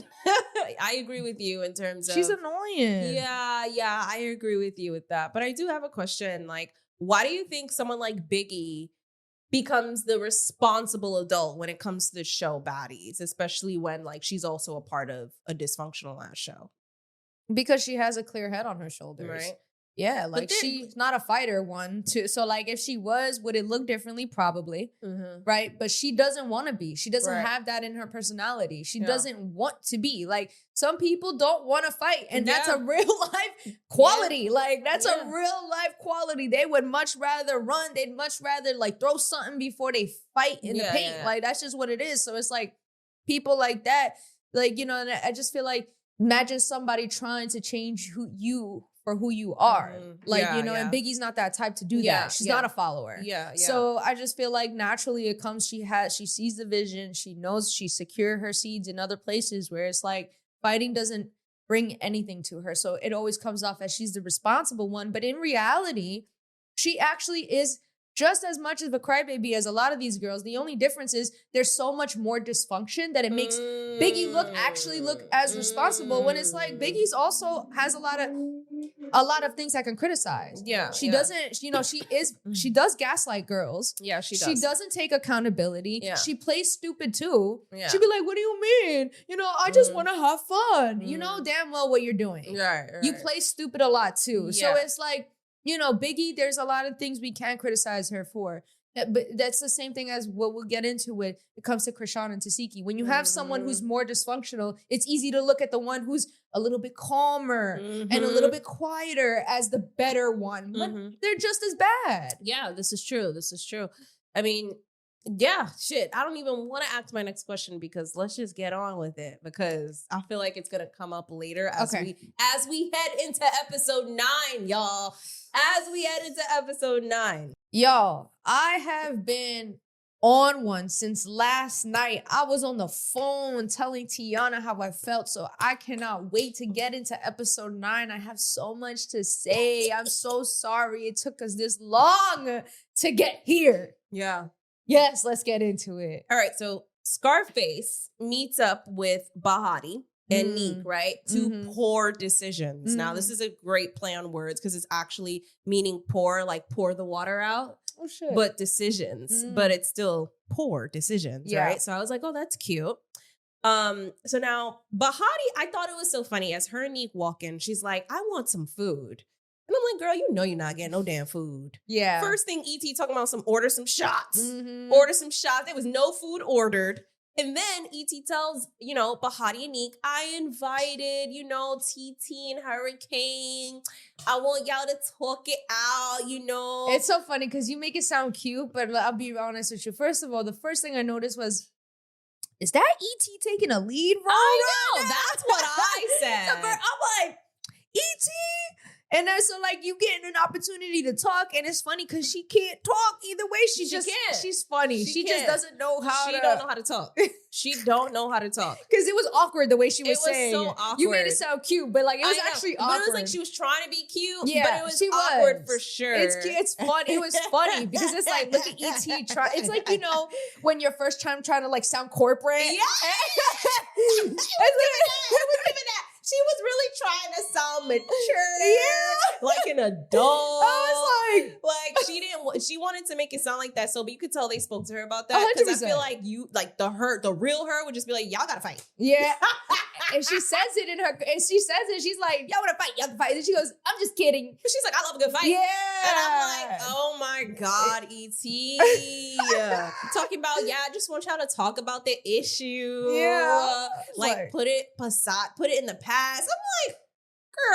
I agree with you in terms of... She's annoying. Yeah, I agree with you with that. But I do have a question. Like, why do you think someone like Biggie becomes the responsible adult when it comes to the show Baddies, especially when like she's also a part of a dysfunctional ass show? Because she has a clear head on her shoulders. Right. Yeah, like she's not a fighter one too. So like if she was, would it look differently? Probably. Right. But she doesn't want to be. She doesn't have that in her personality. She doesn't want to be. Like some people don't want to fight. And that's a real life quality. Like that's a real life quality. They would much rather run. They'd much rather like throw something before they fight in the paint. Like that's just what it is. So it's like people like that, like, you know, and I just feel like imagine somebody trying to change who you are. Like, you know, and Biggie's not that type to do that. She's not a follower. So I just feel like naturally it comes, she sees the vision. She knows she secure her seeds in other places where it's like fighting doesn't bring anything to her. So it always comes off as she's the responsible one. But in reality, she actually is just as much of a crybaby as a lot of these girls. The only difference is there's so much more dysfunction that it makes Biggie look as responsible when it's like Biggie's also has a lot of things I can criticize. She doesn't, you know, she does gaslight girls. She does. She doesn't take accountability. She plays stupid too. She'd be like, what do you mean? You know, I just want to have fun. You know damn well what you're doing. You play stupid a lot too. So it's like, you know, Biggie, there's a lot of things we can't criticize her for. But that's the same thing as what we'll get into when it comes to Krishan and Tesehki. When you have someone who's more dysfunctional, it's easy to look at the one who's a little bit calmer and a little bit quieter as the better one. But they're just as bad. Yeah, this is true. I mean, yeah, shit. I don't even want to ask my next question because let's just get on with it because I feel like it's going to come up later as we head into episode 9, y'all. As we head into episode 9. Y'all, I have been on one since last night. I was on the phone telling Tiana how I felt, so I cannot wait to get into episode 9. I have so much to say. I'm so sorry it took us this long to get here. Yes, let's get into it. All right, so Scarface meets up with Bahati and Neek, right? Two poor decisions. Now, this is a great play on words because it's actually meaning pour, like pour the water out. shit. but decisions, but it's still poor decisions, Yeah. right? So I was like, oh, that's cute. So now Bahati, I thought it was so funny as her and Neek walk in, she's like, I want some food. And I'm like, girl, you know you're not getting no damn food. Yeah. First thing ET talking about order some shots. Mhm. Order some shots. There was no food ordered. And then ET tells, Bahati and Neek, I invited, TT and Hurricane. I want y'all to talk it out, It's so funny because you make it sound cute, but I'll be honest with you. First of all, the first thing I noticed was, is that ET taking a lead role? I right know. now? That's what I said. I'm like, ET? And then so like you getting an opportunity to talk, and it's funny because she can't talk either way. She's funny. She just can't. doesn't know how She to. don't know how to talk. She don't know how to talk. Because it was awkward the way she was saying. so it. awkward. You made it sound cute, but like it was I know, actually but awkward. it was like she was trying to be cute, Yeah, but it was she awkward was. for sure. It's fun. It was funny because it's like, look at ET try. It's like, when your first time trying to like sound corporate. Yeah. It was giving that. She was really trying to sound mature, like an adult. I was Like she didn't. She wanted to make it sound like that, so you could tell they spoke to her about that. Because I 100%. feel like the real her would just be like, y'all gotta fight. yeah. And she says it she's like, y'all wanna fight, y'all can fight. And she goes, I'm just kidding. But she's like, I love a good fight. Yeah. And I'm like, oh my God, ET. Talking about, I just want y'all to talk about the issue. Yeah. Like put it in the past. I'm like,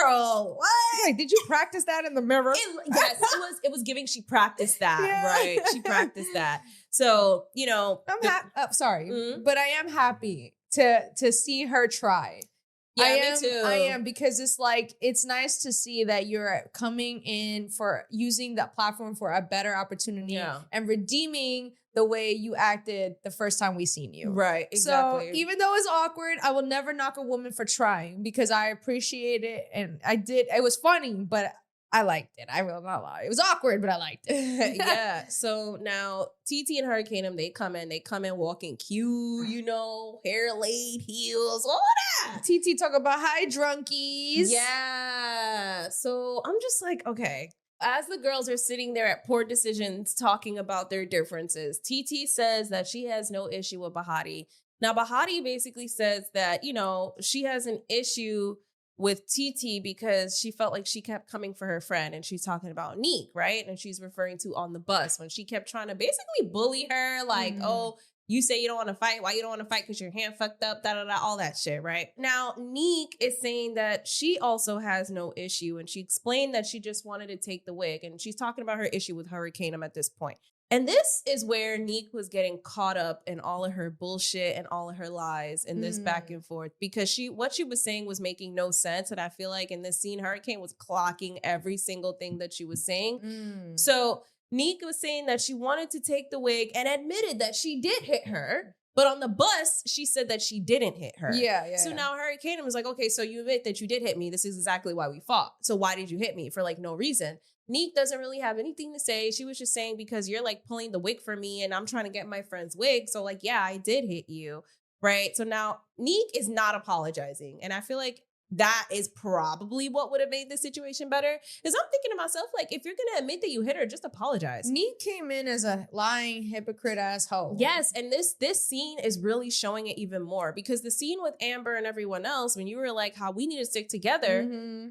girl, what? Like, did you practice that in the mirror? Yes, it was giving she practiced that, Yeah. right? She practiced that. So, I'm happy. Sorry, Mhm. but I am happy to see her try. me too. I am, because it's like, it's nice to see that you're coming in for using that platform for a better opportunity and redeeming the way you acted the first time we seen you. Right, exactly. So even though it's awkward, I will never knock a woman for trying because I appreciate it. And I did. It was funny, but I liked it. I will not lie. It was awkward, but I liked it. Yeah. So now TT and Hurricane, they come in walking cute, hair laid, heels, all that. TT talk about hi drunkies. Yeah. So I'm just like, okay. As the girls are sitting there at Poor Decisions talking about their differences, TT says that she has no issue with Bahati. Now, Bahati basically says that, she has an issue with TT because she felt like she kept coming for her friend, and she's talking about Neek, right? And she's referring to on the bus when she kept trying to basically bully her, like, oh, you say you don't want to fight. Why you don't want to fight? Because your hand fucked up, all that shit, right? Now, Neek is saying that she also has no issue, and she explained that she just wanted to take the wig, and she's talking about her issue with Hurricane at this point. And this is where Neek was getting caught up in all of her bullshit and all of her lies in this back and forth, because what she was saying was making no sense. And I feel like in this scene, Hurricane was clocking every single thing that she was saying. So Neek was saying that she wanted to take the wig and admitted that she did hit her. But on the bus, she said that she didn't hit her. Yeah. So now Hurricane was like, okay, so you admit that you did hit me. This is exactly why we fought. So why did you hit me? For like no reason. Neek doesn't really have anything to say. She was just saying, because you're like pulling the wig for me and I'm trying to get my friend's wig. So like, yeah, I did hit you. Right. So now Neek is not apologizing. And I feel like that is probably what would have made the situation better. Because I'm thinking to myself, like, if you're going to admit that you hit her, just apologize. Neek came in as a lying hypocrite asshole. Yes, and this scene is really showing it even more, because the scene with Amber and everyone else, when you were like, how we need to stick together,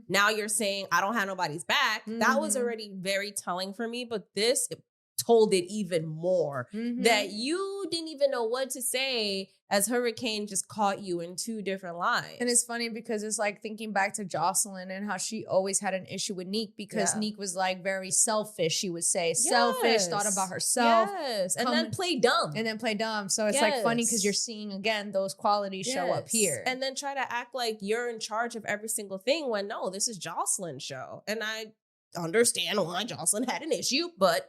now you're saying, I don't have nobody's back. That was already very telling for me, but this told it even more, that you didn't even know what to say as Hurricane just caught you in two different lies. And it's funny because it's like thinking back to Jocelyn and how she always had an issue with Neek because Neek was like very selfish, she would say. Selfish, thought about herself. Yes, and then play dumb. So it's like funny because you're seeing again those qualities show up here. And then try to act like you're in charge of every single thing when no, this is Jocelyn's show. And I understand why Jocelyn had an issue, but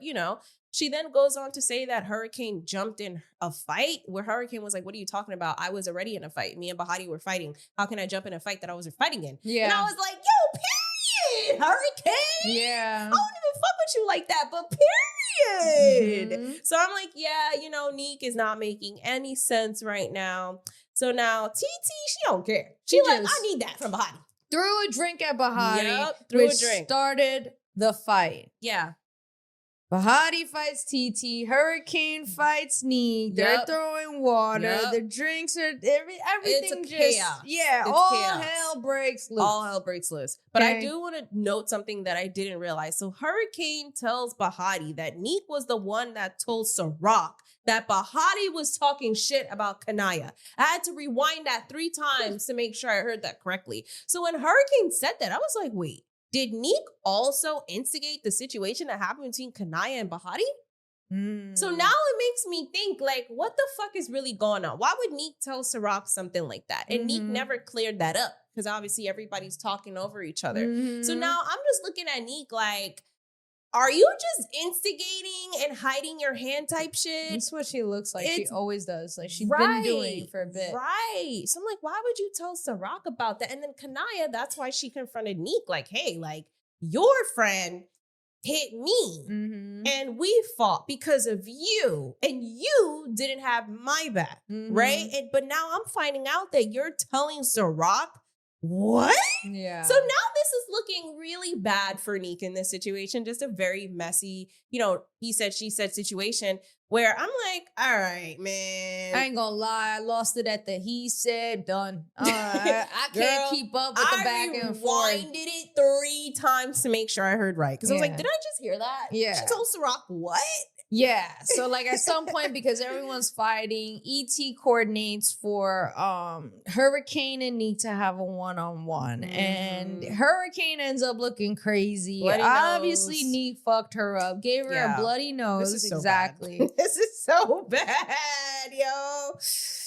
she then goes on to say that Hurricane jumped in a fight where Hurricane was like, what are you talking about? I was already in a fight. Me and Bahati were fighting. How can I jump in a fight that I wasn't fighting in? Yeah. And I was like, yo, period, Hurricane. Yeah. I don't even fuck with you like that, but period. So I'm like, Neek is not making any sense right now. So now TT, she don't care. She like, I need that from Bahati. Threw a drink at Bahati, threw which a drink. started the fight. Yeah. Bahati fights TT. Hurricane fights Neek. They're Yep. throwing water. Yep. The drinks are everything. It's a just chaos. yeah. It's all chaos. hell breaks loose. All hell breaks loose. But I Okay. do want to note something that I didn't realize. So Hurricane tells Bahati that Neek was the one that told Ciroc that Bahati was talking shit about Kanaya. I had to rewind that 3 times to make sure I heard that correctly. So when Hurricane said that, I was like, wait, did Neek also instigate the situation that happened between Kanaya and Bahati? So now it makes me think, like, what the fuck is really going on? Why would Neek tell Ciroc something like that? And Neek never cleared that up because obviously everybody's talking over each other. So now I'm just looking at Neek like, are you just instigating and hiding your hand type shit? That's what she looks like. She It's- always does. Like she's been doing for a bit. Right. So I'm like, why would you tell Ciroc about that? And then Kanaya, that's why she confronted Neek like, hey, like, your friend hit me. And we fought because of you. And you didn't have my back. Right? But now I'm finding out that you're telling Ciroc what? Yeah. So now this is looking really bad for Neek in this situation. Just a very messy, he said, she said situation where I'm like, all right, man. I ain't gonna lie, I lost it at the he said done. I can't Girl, keep up with the back and forth. I rewinded it 3 times to make sure I heard right. Because I was like, Yeah. did I just hear that? Yeah. She told Ciroc what? Yeah. So like at some point, because everyone's fighting, ET coordinates for Hurricane and Neek to have a one-on-one. And Hurricane ends up looking crazy. Bloody Obviously, nose. Neek fucked her up, gave her Yeah. a bloody nose. This is so exactly. bad. This is so bad, yo.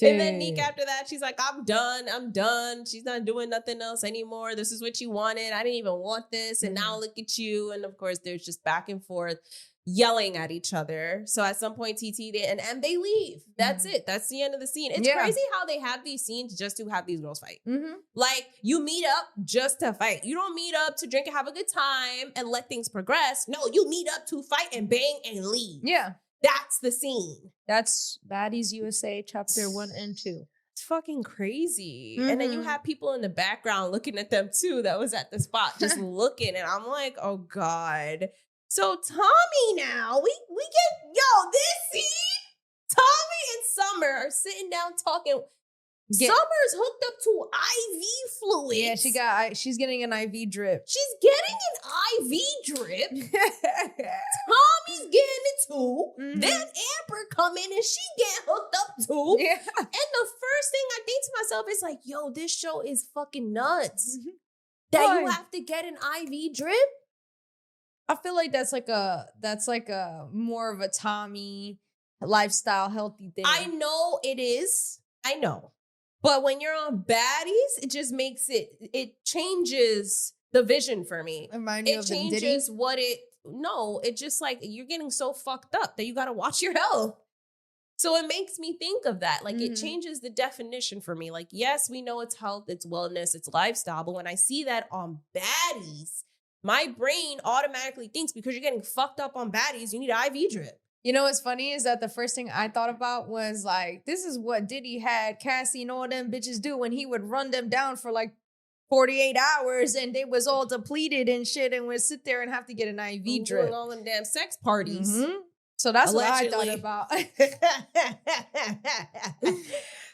And then Neek after that, she's like, I'm done. She's not doing nothing else anymore. This is what you wanted. I didn't even want this. And now look at you. And of course, there's just back and forth yelling at each other. So at some point, TT and they leave. That's it. That's the end of the scene. It's crazy how they have these scenes just to have these girls fight. Like, you meet up just to fight. You don't meet up to drink and have a good time and let things progress. No, you meet up to fight and bang and leave. Yeah. That's the scene. That's Baddies USA chapter 1 and 2. It's fucking crazy. And then you have people in the background looking at them too that was at the spot just looking. And I'm like, oh God. So Tommy now, we get, this scene, Tommy and Summer are sitting down talking. Summer's hooked up to IV fluid. Yeah, she's getting an IV drip. She's getting an IV drip. Tommy's getting it too. Then Amber come in and she get hooked up too. Yeah. And the first thing I think to myself is like, yo, this show is fucking nuts. That you have to get an IV drip. I feel like that's like a more of a Tommy lifestyle healthy thing. I know it is. I know. But when you're on Baddies, it just makes it changes the vision for me. Remind you It of the Diddy? changes it just like you're getting so fucked up that you got to watch your health. So it makes me think of that. Like it changes the definition for me. Like, yes, we know it's health, it's wellness, it's lifestyle. But when I see that on Baddies, my brain automatically thinks because you're getting fucked up on Baddies, you need an IV drip. You know what's funny is that the first thing I thought about was like, this is what Diddy had Cassie and all them bitches do when he would run them down for like 48 hours and they was all depleted and shit and would sit there and have to get an IV drip. Doing all them damn sex parties. So that's Allegedly. what I thought about.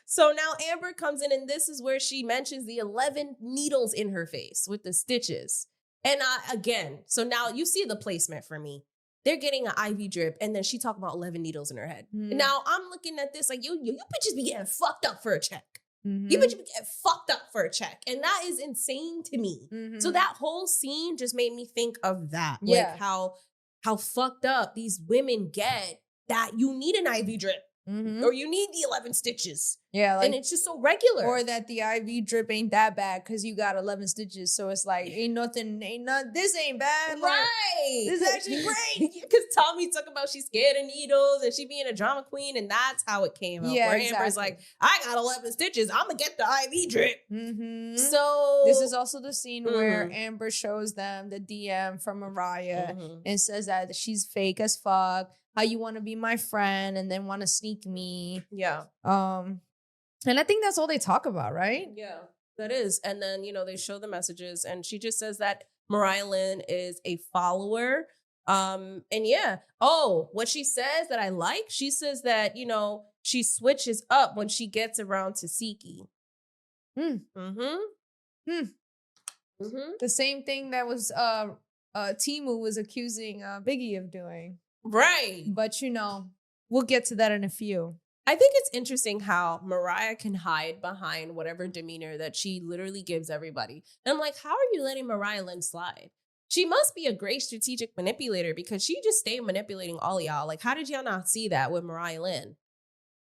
So now Amber comes in and this is where she mentions the 11 needles in her face with the stitches. And again, so now you see the placement for me. They're getting an IV drip, and then she talking about 11 needles in her head. Now I'm looking at this like, you bitches be getting fucked up for a check. You bitches be getting fucked up for a check. And that is insane to me. So that whole scene just made me think of that. Yeah. Like how fucked up these women get that you need an IV drip. Or you need the 11 stitches. Yeah, like, and it's just so regular. or that the IV drip ain't that bad because you got 11 stitches. So it's like, this ain't bad. Like, right. this is actually great. Because Tommy talk about she's scared of needles and she being a drama queen, and that's how it came up. Yeah, where exactly. Amber's like, I got 11 stitches. I'm going to get the IV drip. So So this is also the scene where Amber shows them the DM from Mariah and says that she's fake as fuck. How you want to be my friend and then want to sneak me. Yeah. And I think that's all they talk about, right? Yeah, that is. And then, they show the messages and she just says that Mariah Lynn is a follower And yeah. Oh, what she says that I like, she says that, she switches up when she gets around Tesehki. The same thing that was Temu was accusing Biggie of doing. Right. But we'll get to that in a few. I think it's interesting how Mariah can hide behind whatever demeanor that she literally gives everybody. And I'm like, how are you letting Mariah Lynn slide? She must be a great strategic manipulator because she just stayed manipulating all of y'all. Like, how did y'all not see that with Mariah Lynn?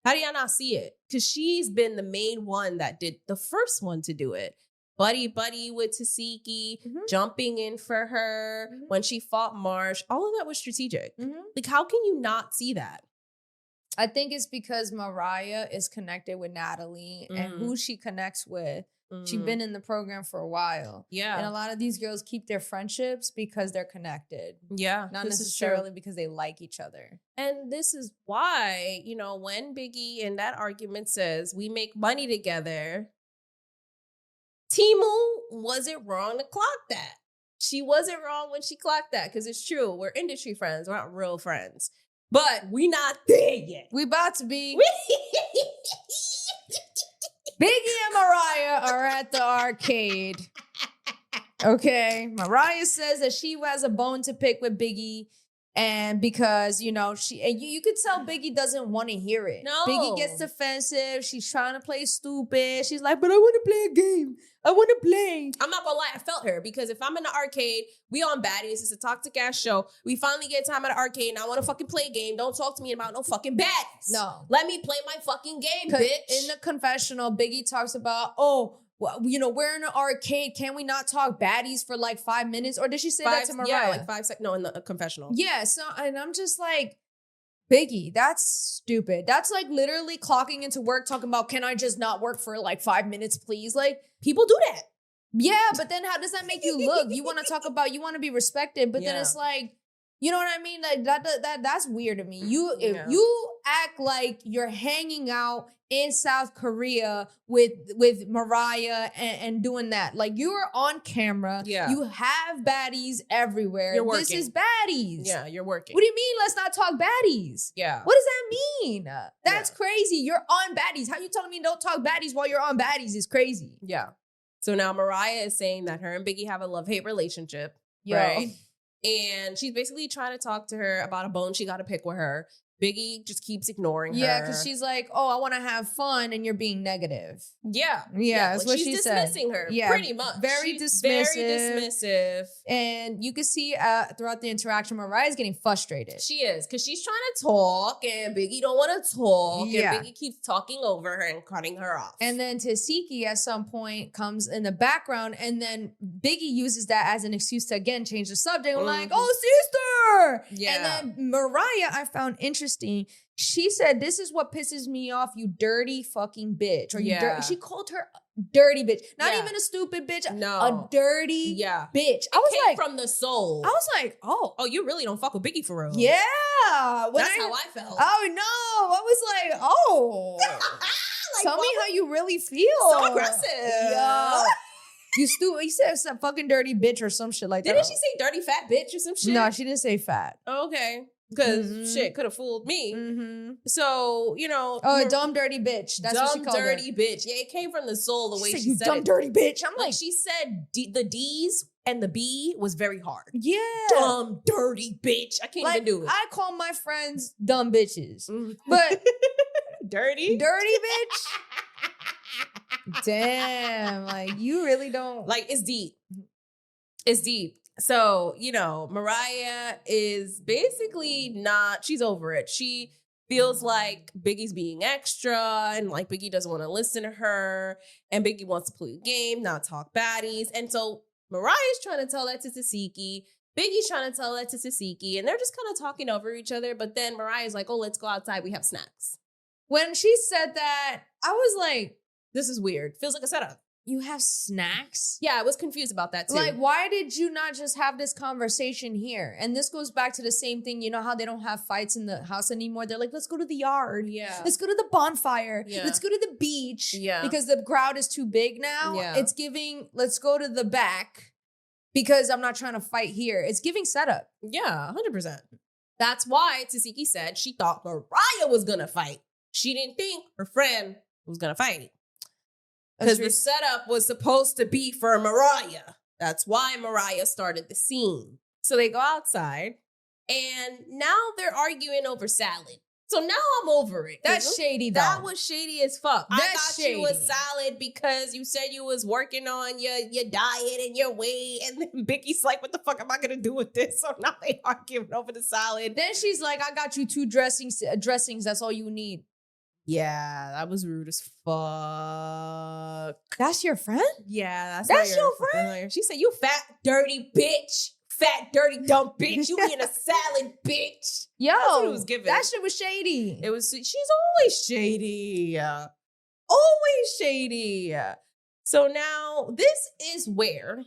How do y'all not see it? Because she's been the main one that did the first one to do it. Buddy with Tesehki, jumping in for her when she fought Marsh. All of that was strategic. Like, how can you not see that? I think it's because Mariah is connected with Natalie and who she connects with. She's been in the program for a while. Yeah. And a lot of these girls keep their friendships because they're connected. Yeah. Not necessarily because they like each other. And this is why, when Biggie in that argument says, we make money together, Temu wasn't wrong to clock that. She wasn't wrong when she clocked that because it's true. We're industry friends. We're not real friends. But we not there yet. We about to be. Biggie and Mariah are at the arcade. Okay. Mariah says that she has a bone to pick with Biggie. And because, you could tell Biggie doesn't want to hear it. No. Biggie gets defensive. She's trying to play stupid. She's like, but I want to play a game. I want to play. I'm not going to lie. I felt her because if I'm in the arcade, we on Baddies. It's a toxic ass show. We finally get time at the arcade and I want to fucking play a game. Don't talk to me about no fucking Baddies. No. Let me play my fucking game, bitch. In the confessional, Biggie talks about, well, we're in an arcade. Can we not talk Baddies for like 5 minutes? Or did she say that to Mariah? Yeah, like 5 seconds. No, in the confessional. Yeah, and I'm just like, Biggie, that's stupid. That's like literally clocking into work talking about, can I just not work for like 5 minutes, please? Like, people do that. Yeah, but then how does that make you look? You want to talk about, you want to be respected, but then it's like, you know what I mean? Like that's weird to me. If you act like you're hanging out in South Korea with Mariah and doing that, like you're on camera. Yeah. You have baddies everywhere. You're working. This is baddies. Yeah, you're working. What do you mean? Let's not talk baddies. Yeah. What does that mean? That's crazy. You're on baddies. How you telling me don't talk baddies while you're on baddies is crazy. Yeah. So now Mariah is saying that her and Biggie have a love-hate relationship. Right? And she's basically trying to talk to her about a bone she got to pick with her. Biggie just keeps ignoring her. Yeah, because she's like, I want to have fun, and you're being negative. Yeah. Yeah, that's what she said. She's dismissing her, pretty much. She's very dismissive. And you can see throughout the interaction, Mariah's getting frustrated. She is, because she's trying to talk, and Biggie don't want to talk, and Biggie keeps talking over her and cutting her off. And then Tesehki at some point comes in the background, and then Biggie uses that as an excuse to, again, change the subject. I'm like, sister! Yeah. And then Mariah, I found interesting. She said, this is what pisses me off, you dirty fucking bitch. Or she called her dirty bitch. Not even a stupid bitch. No. A dirty bitch. I was like, from the soul. I was like, oh, you really don't fuck with Biggie for real. Yeah. That's how I felt. Oh, no. I was like, oh. Like, tell me how you really feel. So aggressive. Yeah. You said some fucking dirty bitch or some shit like that. Didn't she say dirty fat bitch or some shit? No, she didn't say fat. Okay. Because shit could have fooled me. So, dumb dirty bitch. That's what she called her. Dumb dirty bitch. Yeah, it came from the soul the way she said dumb it. Dirty bitch. I'm like she said the D's and the B was very hard. Yeah. Dumb dirty bitch. I can't even do it. I call my friends dumb bitches. But dirty bitch. Damn, like you really don't. Like, it's deep. It's deep. So, Mariah is basically she's over it. She feels like Biggie's being extra and like Biggie doesn't want to listen to her and Biggie wants to play a game, not talk baddies. And so Mariah's trying to tell that to Tesehki. Biggie's trying to tell that to Tesehki, and they're just kind of talking over each other. But then Mariah's like, let's go outside. We have snacks. When she said that, I was like, this is weird. Feels like a setup. You have snacks? Yeah, I was confused about that too. Like, why did you not just have this conversation here? And this goes back to the same thing. You know how they don't have fights in the house anymore? They're like, let's go to the yard. Yeah. Let's go to the bonfire. Yeah. Let's go to the beach. Yeah. Because the crowd is too big now. Yeah. It's giving, let's go to the back because I'm not trying to fight here. It's giving setup. Yeah, 100%. That's why Tesehki said she thought Mariah was gonna fight. She didn't think her friend was gonna fight. Because the setup was supposed to be for Mariah. That's why Mariah started the scene. So they go outside, and now they're arguing over salad. So now I'm over it. That's shady, though. That was shady as fuck. I That's got you a shady. salad because you said you was working on your diet and your weight. And then Biggie's like, what the fuck am I going to do with this? So now they arguing over the salad. Then she's like, I got you 2 dressings. That's all you need. Yeah, that was rude as fuck. That's your friend? Yeah, That's your friend? She said, you fat, dirty bitch. Fat, dirty, dumb bitch. You eating a salad, bitch. Yo, That's what it was giving. that shit was shady. She's always shady. Always shady. So now this is where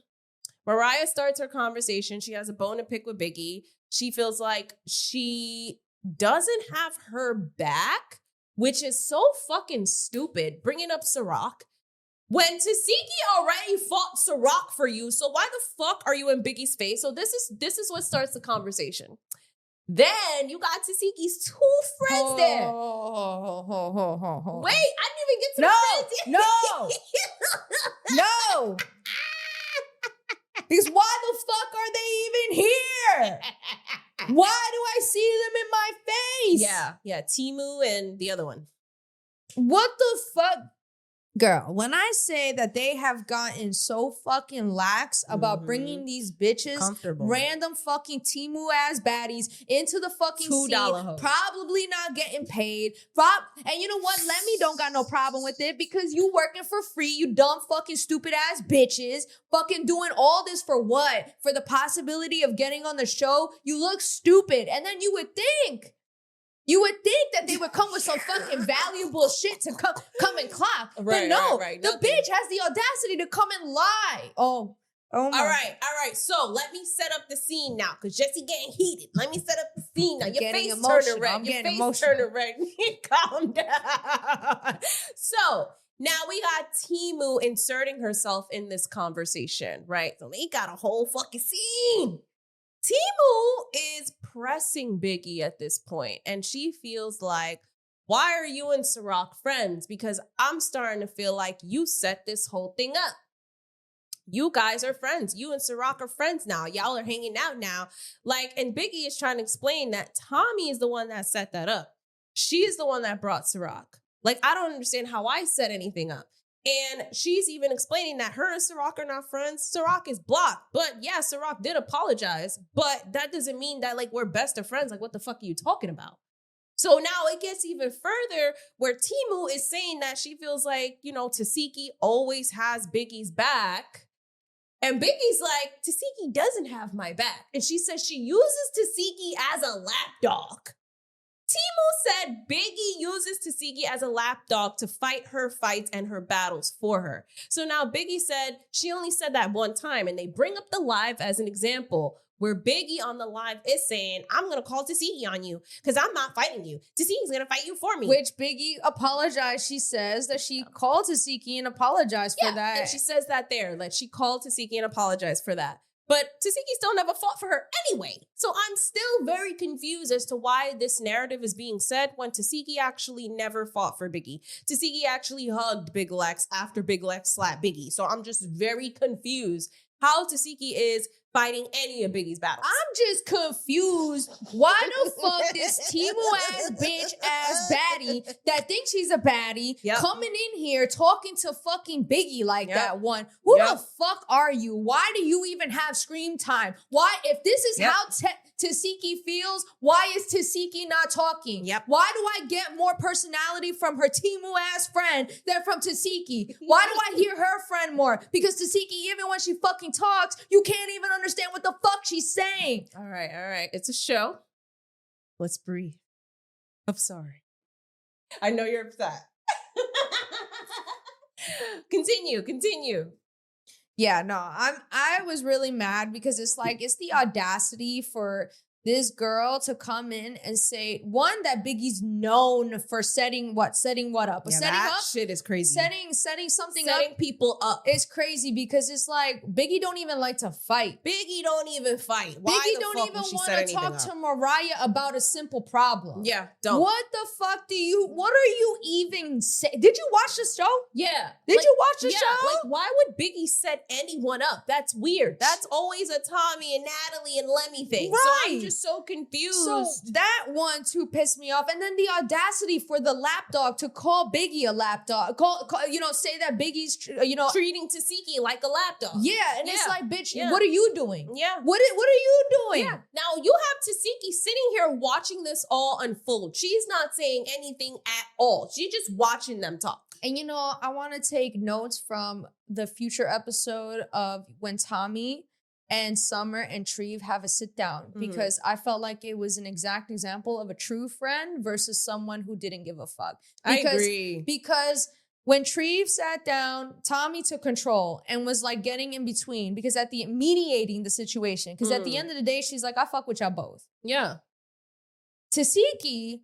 Mariah starts her conversation. She has a bone to pick with Biggie. She feels like she doesn't have her back, which is so fucking stupid. Bringing up Ciroc. When Tesehki already fought Ciroc for you, so why the fuck are you in Biggie's face? So this is what starts the conversation. Then you got Tesehki's 2 friends there. Wait, I didn't even get to the friends yet. No. Because why the fuck are they even here? Why do I see them in my face? Yeah, Temu and the other one. What the fuck? Girl, when I say that they have gotten so fucking lax about bringing these bitches, random fucking Temu ass baddies into the fucking $2 scene, hoes. probably not getting paid. And you know what? Lemmy don't got no problem with it because you working for free, you dumb fucking stupid ass bitches, fucking doing all this for what? For the possibility of getting on the show? You look stupid. And then you would think that they would come with some fucking valuable shit to come and clock. Right, but no, right. the bitch has the audacity to come and lie. Oh my. All right. So let me set up the scene now, because Jesse getting heated. Let me set up the scene now. Your face turning red. I'm Your getting face emotional. turning red. Calm down. So now we got Temu inserting herself in this conversation, right? So they got a whole fucking scene. Temu is pressing Biggie at this point, and she feels like, why are you and Ciroc friends? Because I'm starting to feel like you set this whole thing up. You guys are friends. You and Ciroc are friends now. Y'all are hanging out now. And Biggie is trying to explain that Tommy is the one that set that up. She's the one that brought Ciroc. I don't understand how I set anything up. And she's even explaining that her and Ciroc are not friends. Ciroc is blocked. But yeah, Ciroc did apologize. But that doesn't mean that we're best of friends. What the fuck are you talking about? So now it gets even further where Temu is saying that she feels like, Tesehki always has Biggie's back. And Biggie's like, Tesehki doesn't have my back. And she says she uses Tesehki as a lapdog. Temu said Biggie uses Tesehki as a lapdog to fight her fights and her battles for her. So now Biggie said she only said that one time, and they bring up the live as an example where Biggie on the live is saying, I'm going to call Tesehki on you because I'm not fighting you. Tesehki's going to fight you for me. Which Biggie apologized. She says that she called Tesehki and apologized for that. And she says that there, she called Tesehki and apologized for that. But Tesehki still never fought for her anyway. So I'm still very confused as to why this narrative is being said when Tesehki actually never fought for Biggie. Tesehki actually hugged Big Lex after Big Lex slapped Biggie. So I'm just very confused how Tesehki is fighting any of Biggie's battles. I'm just confused. Why the fuck this Temu ass bitch ass baddie that thinks she's a baddie coming in here talking to fucking Biggie like that one? Who the fuck are you? Why do you even have screen time? Why, if this is how Tesehki feels, why is Tesehki not talking? Why do I get more personality from her Temu ass friend than from Tesehki? Why do I hear her friend more? Because Tesehki, even when she fucking talks, you can't even understand what the fuck she's saying. All right. It's a show. Let's breathe. I'm sorry. I know you're upset. Continue. Yeah, no, I was really mad because it's the audacity for this girl to come in and say, one, that Biggie's known for setting what up. Yeah, setting that up shit is crazy. setting something Setting up people up. is crazy because it's like Biggie don't even like to fight. Biggie don't even fight. Why Biggie the don't fuck even would she want set to anything talk up? to Mariah about a simple problem. Yeah, don't. What the fuck what are you even say? Did you watch the show? Yeah. Did you watch the show? Like, why would Biggie set anyone up? That's weird. That's always a Tommy and Natalie and Lemmy thing. So I'm Right. just so confused. So that one too pissed me off. And then the audacity for the lapdog to call Biggie a lapdog. Say that Biggie's, treating Tesehki like a lapdog. yeah. And it's Yeah. like, bitch, Yeah. what are you doing? Yeah. What are you doing? Yeah. Now you have Tesehki sitting here watching this all unfold. She's not saying anything at all. She's just watching them talk. And I want to take notes from the future episode of when Tommy and Summer and Treve have a sit down because I felt like it was an exact example of a true friend versus someone who didn't give a fuck. I agree. Because when Treve sat down, Tommy took control and was like getting in between because mediating the situation. Because at the end of the day, she's like, I fuck with y'all both. Yeah. Tesehki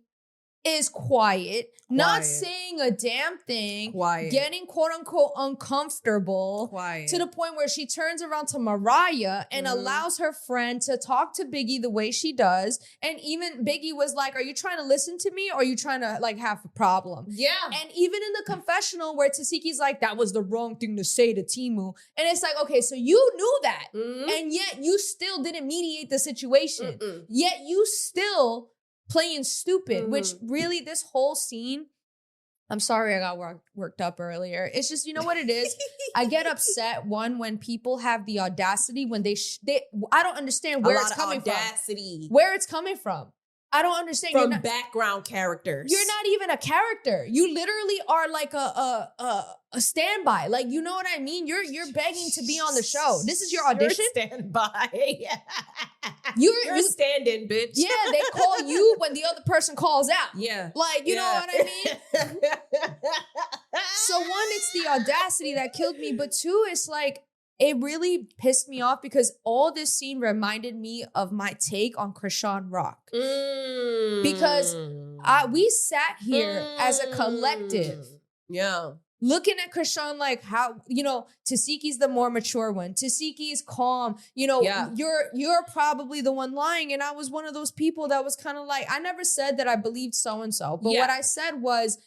is quiet, not saying a damn thing, getting quote unquote uncomfortable to the point where she turns around to Mariah and allows her friend to talk to Biggie the way she does. And even Biggie was like, are you trying to listen to me or are you trying to like have a problem? Yeah. And even in the confessional where Tesehki's like, that was the wrong thing to say to Temu. And it's like, okay, so you knew that. And yet you still didn't mediate the situation. Yet you still playing stupid, which really this whole scene, I'm sorry I got worked up earlier. It's just, you know what it is? I get upset, when people have the audacity when they I don't understand where it's coming from. Where it's coming from. I don't understand. From background characters. You're not even a character. You literally are like a standby. Like, you know what I mean? You're begging to be on the show. This is your audition. You're standby. You're a stand-in, bitch. Yeah, they call you when the other person calls out. Yeah. Like, you know what I mean? So one, it's the audacity that killed me. But two, it's like, it really pissed me off because all this scene reminded me of my take on Krishan Rock. Because we sat here as a collective. Yeah. Looking at Krishan like how, Tesehki's the more mature one. Tesehki is calm. You're probably the one lying. And I was one of those people that was kind of like, I never said that I believed so-and-so. But what I said was,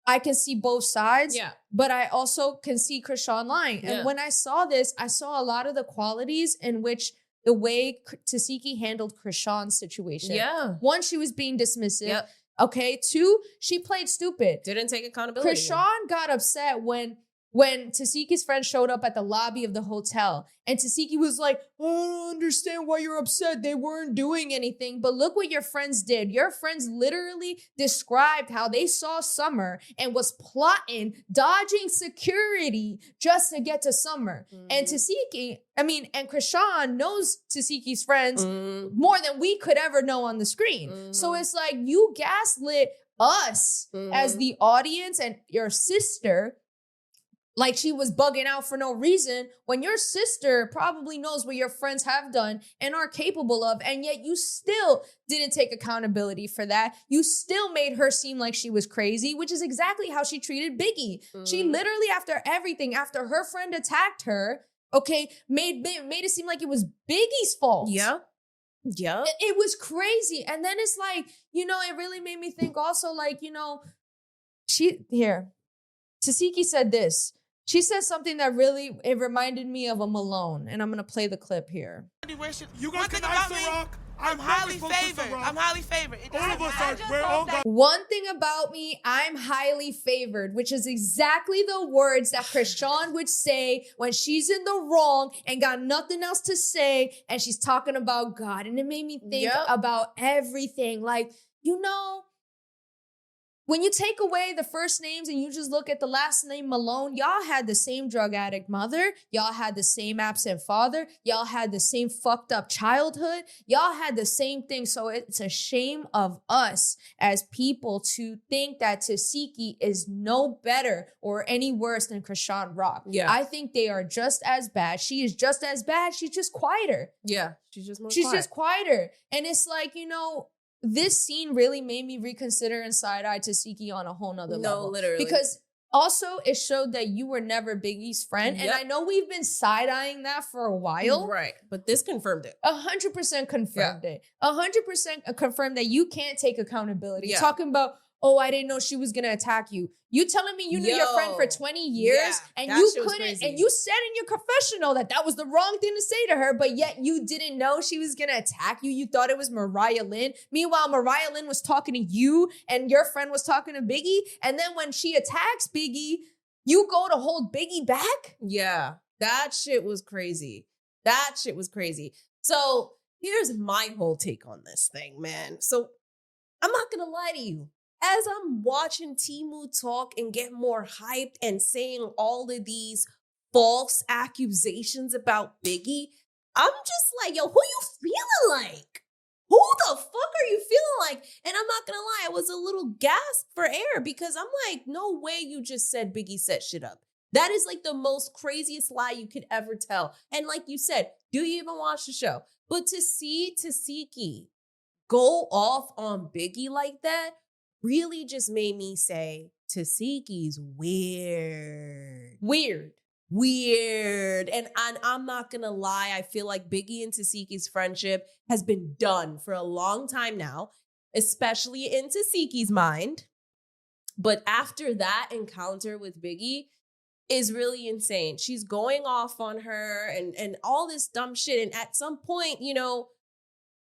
I can see both sides, but I also can see Krishan lying. And when I saw this, I saw a lot of the qualities in which the way Tesehki handled Krishan's situation. Yeah. One, she was being dismissive. Yep. Okay. Two, she played stupid. Didn't take accountability. Krishan got upset when Tesehki's friend showed up at the lobby of the hotel and Tesehki was like, I don't understand why you're upset. They weren't doing anything. But look what your friends did. Your friends literally described how they saw Summer and was plotting, dodging security just to get to Summer. And and Krishan knows Tesehki's friends more than we could ever know on the screen. So it's like you gaslit us as the audience and your sister like she was bugging out for no reason when your sister probably knows what your friends have done and are capable of, and yet you still didn't take accountability for that. You still made her seem like she was crazy, which is exactly how she treated Biggie. She literally, after everything, after her friend attacked her, made it seem like it was Biggie's fault. Yeah. Yeah. It was crazy. And then it's like, it really made me think also like, Tesehki said this. She said something that really, it reminded me of a Malone. And I'm going to play the clip here. You guys can ice the rock. I'm highly favored. I'm highly favored. All of us are. We're all got. One thing about me, I'm highly favored, which is exactly the words that Krishan would say when she's in the wrong and got nothing else to say. And she's talking about God. And it made me think about everything. Like, when you take away the first names and you just look at the last name Malone, y'all had the same drug addict mother. Y'all had the same absent father. Y'all had the same fucked up childhood. Y'all had the same thing. So it's a shame of us as people to think that Tesehki is no better or any worse than Krishan Rock. Yeah. I think they are just as bad. She is just as bad. She's just quieter. Yeah. She's just more She's quiet. just quieter. And it's like, you know, this scene really made me reconsider and side-eye Tesehki on a whole nother level. No, literally. Because also it showed that you were never Biggie's friend. Yep. And I know we've been side-eyeing that for a while. Right. But this confirmed it. 100% confirmed it. 100% confirmed that you can't take accountability. Yeah. Talking about, oh, I didn't know she was going to attack you. You telling me you knew your friend for 20 years and that you shit was couldn't, crazy. and you said in your confessional that that was the wrong thing to say to her, but yet you didn't know she was going to attack you. You thought it was Mariah Lynn. Meanwhile, Mariah Lynn was talking to you and your friend was talking to Biggie. And then when she attacks Biggie, you go to hold Biggie back? Yeah. That shit was crazy. That shit was crazy. So here's my whole take on this thing, man. So I'm not going to lie to you. As I'm watching Temu talk and get more hyped and saying all of these false accusations about Biggie, I'm just like, yo, who you feeling like? Who the fuck are you feeling like? And I'm not gonna lie, I was a little gasped for air because I'm like, no way you just said Biggie set shit up. That is like the most craziest lie you could ever tell. And like you said, do you even watch the show? But to see Tesehki go off on Biggie like that really just made me say, Tesehki's weird. Weird. And I'm not gonna lie, I feel like Biggie and Tesehki's friendship has been done for a long time now, especially in Tesehki's mind. But after that encounter with Biggie is really insane. She's going off on her and all this dumb shit. And at some point, you know,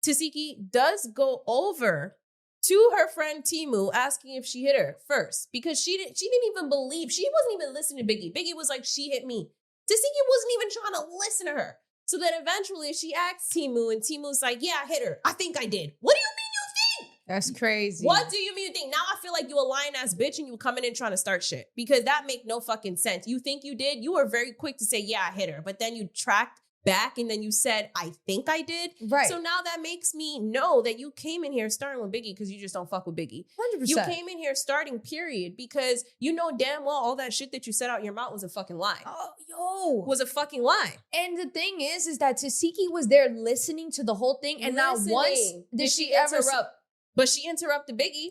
Tesehki does go over to her friend Temu asking if she hit her first because she didn't even believe, she wasn't even listening to Biggie. Biggie was like, she hit me. Tesehki wasn't even trying to listen to her. So then eventually she asked Temu and Temu's like, yeah, I hit her. I think I did. What do you mean you think? That's crazy. What do you mean you think? Now I feel like you a lying ass bitch and you coming in trying to start shit because that make no fucking sense. You think you did? You were very quick to say, yeah, I hit her. But then you tracked back and then you said, I think I did. Right. So now that makes me know that you came in here starting with Biggie because you just don't fuck with Biggie. 100%. You came in here starting period because you know damn well all that shit that you said out your mouth was a fucking lie. Oh, yo. Was a fucking lie. And the thing is that Tesehki was there listening to the whole thing, and not once did she ever interrupt. But she interrupted Biggie.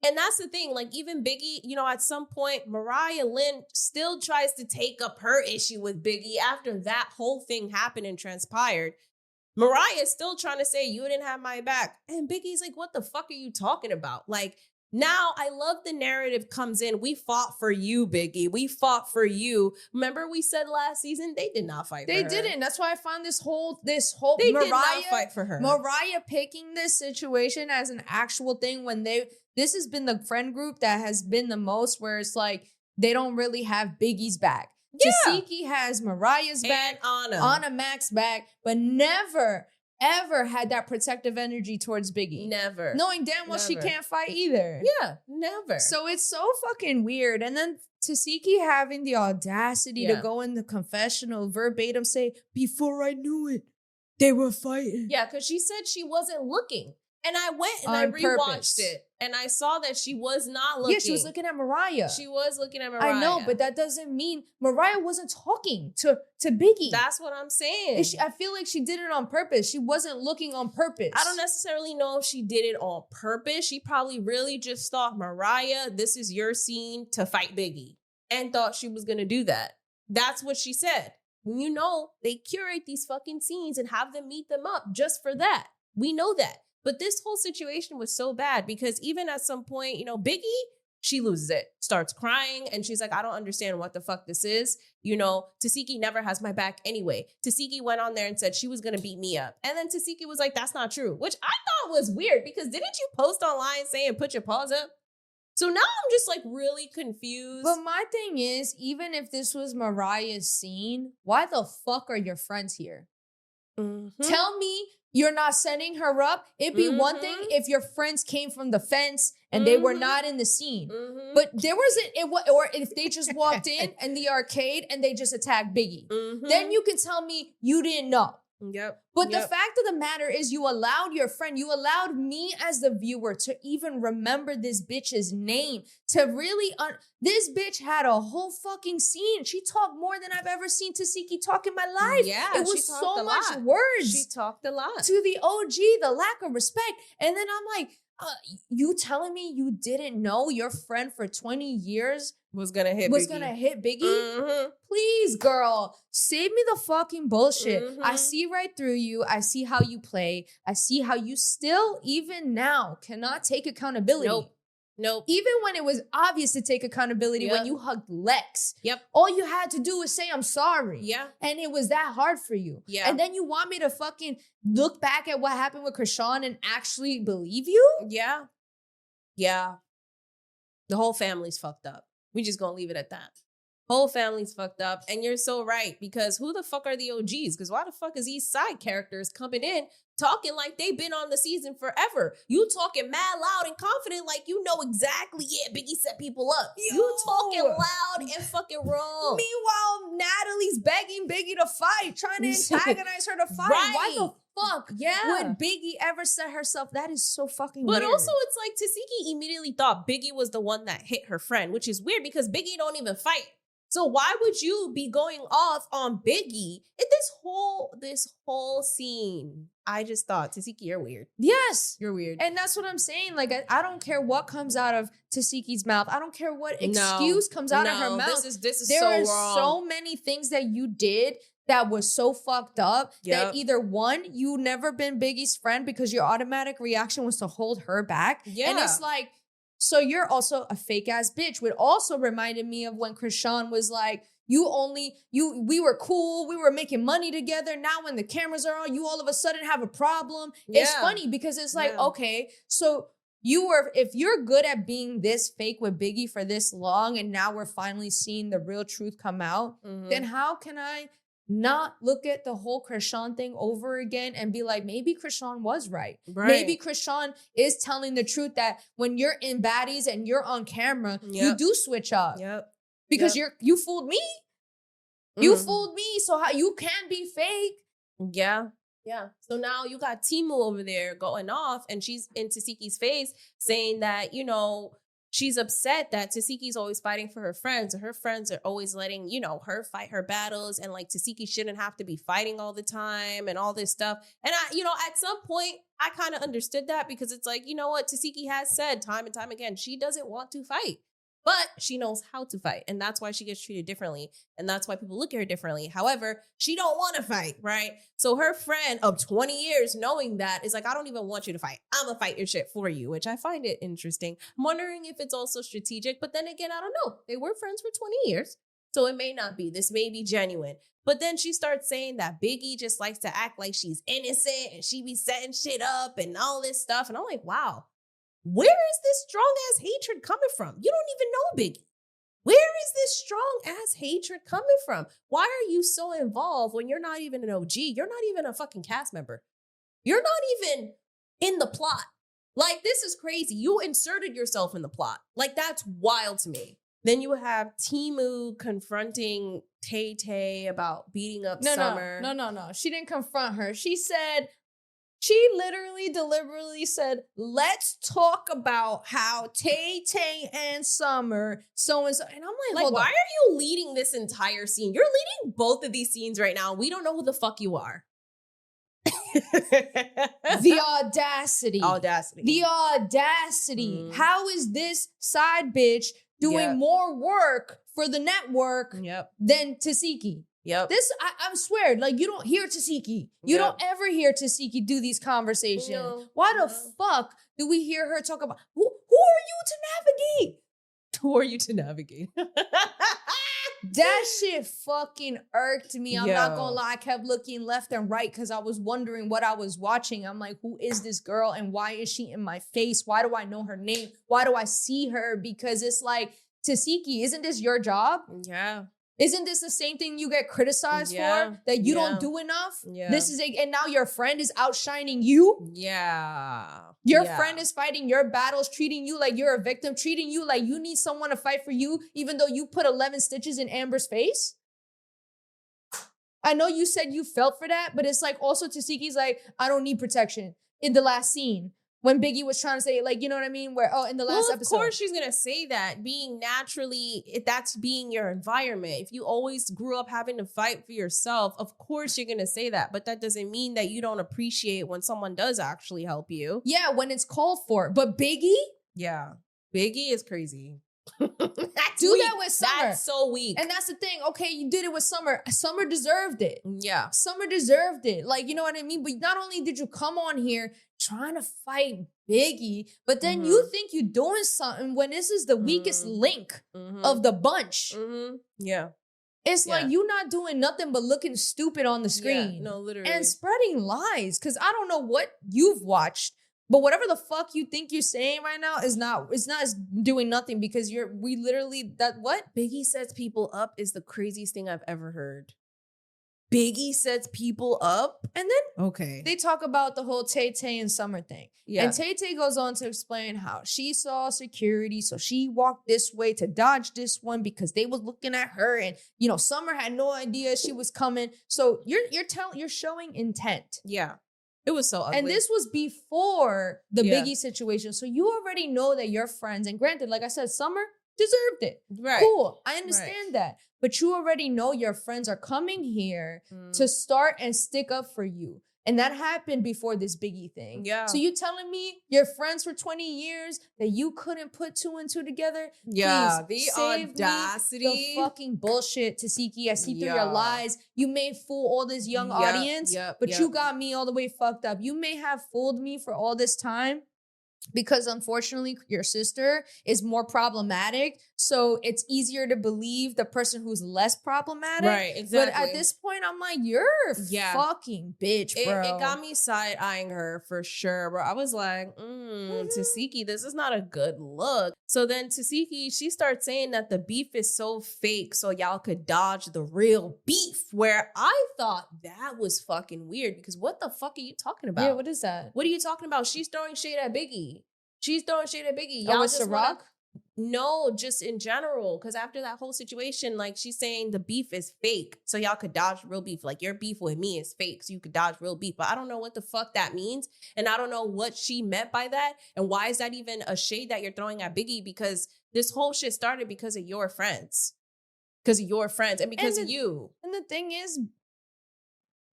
And that's the thing, like even Biggie, you know, at some point, Mariah Lynn still tries to take up her issue with Biggie after that whole thing happened and transpired. Mariah's still trying to say, you didn't have my back. And Biggie's like, what the fuck are you talking about? Like, now I love the narrative comes in. We fought for you, Biggie. We fought for you. Remember we said last season, they did not fight for her. They didn't. That's why I found this whole They Mariah, did not fight for her. Mariah picking this situation as an actual thing when this has been the friend group that has been the most where it's like they don't really have Biggie's back. Yeah. Tesehki has Mariah's back, Anna Mac's back, but never, ever had that protective energy towards Biggie. Never. Knowing damn well she Never. can't fight either. Yeah, never. So it's so fucking weird. And then Tesehki having the audacity to go in the confessional verbatim say, before I knew it, they were fighting. Yeah, because she said she wasn't looking. And I went and On I rewatched purpose. it. And I saw that she was not looking. Yeah, she was looking at Mariah. She was looking at Mariah. I know, but that doesn't mean Mariah wasn't talking to Biggie. That's what I'm saying. I feel like she did it on purpose. She wasn't looking on purpose. I don't necessarily know if she did it on purpose. She probably really just thought, Mariah, this is your scene to fight Biggie. And thought she was going to do that. That's what she said. You know, they curate these fucking scenes and have them meet them up just for that. We know that. But this whole situation was so bad because even at some point, you know, Biggie, she loses it, starts crying, and she's like, I don't understand what the fuck this is. You know, Tesehki never has my back anyway. Tesehki went on there and said she was going to beat me up. And then Tesehki was like, that's not true, which I thought was weird because didn't you post online saying put your paws up? So now I'm just like really confused. But my thing is, even if this was Mariah's scene, why the fuck are your friends here? Tell me you're not sending her up. It'd be one thing if your friends came from the fence and they were not in the scene. But there wasn't, or if they just walked in the arcade and they just attacked Biggie. Then you can tell me you didn't know. But the fact of the matter is you allowed your friend, you allowed me as the viewer to even remember this bitch's name, to really, this bitch had a whole fucking scene. She talked more than I've ever seen Tesehki talk in my life. Yeah, it was so much words. She talked a lot. To the OG, the lack of respect. And then I'm like, you telling me you didn't know your friend for 20 years was gonna hit Biggie? Please, girl, save me the fucking bullshit. I see right through you. I see how you play. I see how you still, even now, cannot take accountability. Nope. Even when it was obvious to take accountability, when you hugged Lex, all you had to do was say, I'm sorry. And it was that hard for you. And then you want me to fucking look back at what happened with Krishan and actually believe you? Yeah. The whole family's fucked up. We just gonna leave it at that. Whole family's fucked up. And you're so right, because who the fuck are the OGs? Because why the fuck is these side characters coming in talking like they've been on the season forever? You talking mad loud and confident like you know exactly, Biggie set people up. You talking loud and fucking wrong. Meanwhile, Natalie's begging Biggie to fight, trying to antagonize her to fight. Why the fuck would Biggie ever set herself? That is so fucking weird. But also, it's like Tesehki immediately thought Biggie was the one that hit her friend, which is weird because Biggie don't even fight. So why would you be going off on Biggie in this whole scene? I just thought, Tesehki, you're weird. Yes. You're weird. And that's what I'm saying. Like, I don't care what comes out of Tesehki's mouth. I don't care what excuse comes out of her mouth. This is there so are wrong. So many things that you did that was so fucked up that either one, you never been Biggie's friend because your automatic reaction was to hold her back. And it's like, so you're also a fake ass bitch. Which also reminded me of when Krishan was like, we were cool, we were making money together. Now when the cameras are on, you all of a sudden have a problem. It's funny because it's like, okay, so if you're good at being this fake with Biggie for this long, and now we're finally seeing the real truth come out, then how can I not look at the whole Krishan thing over again and be like, maybe Krishan was right. Maybe Krishan is telling the truth that when you're in Baddies and you're on camera, you do switch up. Because you fooled me. You fooled me. So how you can't be fake. Yeah. So now you got Temu over there going off, and she's in Tesehki's face saying that, she's upset that Tesehki's always fighting for her friends, and her friends are always letting, her fight her battles, and like Tesehki shouldn't have to be fighting all the time and all this stuff. And at some point, I kind of understood that, because it's like, you know what? Tesehki has said time and time again, she doesn't want to fight, but she knows how to fight. And that's why she gets treated differently. And that's why people look at her differently. However, she don't want to fight, right? So her friend of 20 years knowing that is like, I don't even want you to fight. I'm going to fight your shit for you, which I find it interesting. I'm wondering if it's also strategic, but then again, I don't know. They were friends for 20 years. So it may not be. This may be genuine. But then she starts saying that Biggie just likes to act like she's innocent and she be setting shit up and all this stuff. And I'm like, wow. Where is this strong ass hatred coming from? You don't even know Biggie. Where is this strong ass hatred coming from? Why are you so involved when you're not even an OG? You're not even a fucking cast member. You're not even in the plot. Like, this is crazy. You inserted yourself in the plot. Like, that's wild to me. Then you have Temu confronting Tay about beating up Summer. No. She didn't confront her. She literally deliberately said, let's talk about how Tay and Summer, so-and-so. And I'm like, why are you leading this entire scene? You're leading both of these scenes right now. We don't know who the fuck you are. The audacity. The audacity. How is this side bitch doing more work for the network than Tesehki? This, I swear, like, you don't hear Tesehki. You don't ever hear Tesehki do these conversations. No. Why the fuck do we hear her talk about, who are you to navigate? Who are you to navigate? That shit fucking irked me. I'm not gonna lie. I kept looking left and right because I was wondering what I was watching. I'm like, who is this girl and why is she in my face? Why do I know her name? Why do I see her? Because it's like, Tesehki, isn't this your job? Yeah. Isn't this the same thing you get criticized for? That you don't do enough? Yeah. This is and now your friend is outshining you? Yeah. Your friend is fighting your battles, treating you like you're a victim, treating you like you need someone to fight for you, even though you put 11 stitches in Amber's face? I know you said you felt for that, but it's like also Teseki's like, I don't need protection in the last scene. When Biggie was trying to say, like, you know what I mean? Where, in the last episode. Of course she's going to say that. Being naturally, that's being your environment. If you always grew up having to fight for yourself, of course you're going to say that. But that doesn't mean that you don't appreciate when someone does actually help you. Yeah, when it's called for. But Biggie? Yeah. Biggie is crazy. Do that with Summer. That's so weak. And that's the thing. Okay, you did it with Summer. Summer deserved it. Yeah. Summer deserved it. Like, you know what I mean? But not only did you come on here trying to fight Biggie, but then you think you're doing something when this is the weakest link of the bunch. Yeah. It's like you not doing nothing but looking stupid on the screen. Yeah, no, literally. And spreading lies. Because I don't know what you've watched, but whatever the fuck you think you're saying right now is not doing nothing because we literally, Biggie sets people up is the craziest thing I've ever heard. Biggie sets people up? And then they talk about the whole Tay-Tay and Summer thing. Yeah. And Tay-Tay goes on to explain how she saw security, so she walked this way to dodge this one because they was looking at her, and you know, Summer had no idea she was coming. So you're showing intent. Yeah. It was so ugly. And this was before the Biggie situation. So you already know that your friends, and granted, like I said, Summer deserved it. Right. Cool. I understand that. But you already know your friends are coming here to start and stick up for you. And that happened before this Biggie thing. Yeah. So you telling me your friends for 20 years that you couldn't put 2 and 2 together? Yeah. Please the audacity. the fucking bullshit, Tesehki. I see through your lies. You may fool all this young audience, but you got me all the way fucked up. You may have fooled me for all this time, because unfortunately your sister is more problematic, so it's easier to believe the person who's less problematic. Right, exactly. But at this point, I'm like, you're a fucking bitch, bro. It got me side-eyeing her for sure, bro. I was like, Tesehki, this is not a good look. So then Tesehki, she starts saying that the beef is so fake so y'all could dodge the real beef, where I thought that was fucking weird because what the fuck are you talking about? Yeah, what is that? What are you talking about? She's throwing shade at Biggie. She's throwing shade at Biggie. Y'all just Ciroc? No, just in general. Because after that whole situation, like she's saying the beef is fake. So y'all could dodge real beef. Like your beef with me is fake. So you could dodge real beef. But I don't know what the fuck that means. And I don't know what she meant by that. And why is that even a shade that you're throwing at Biggie? Because this whole shit started because of your friends. Because of your friends and because of you. And the thing is,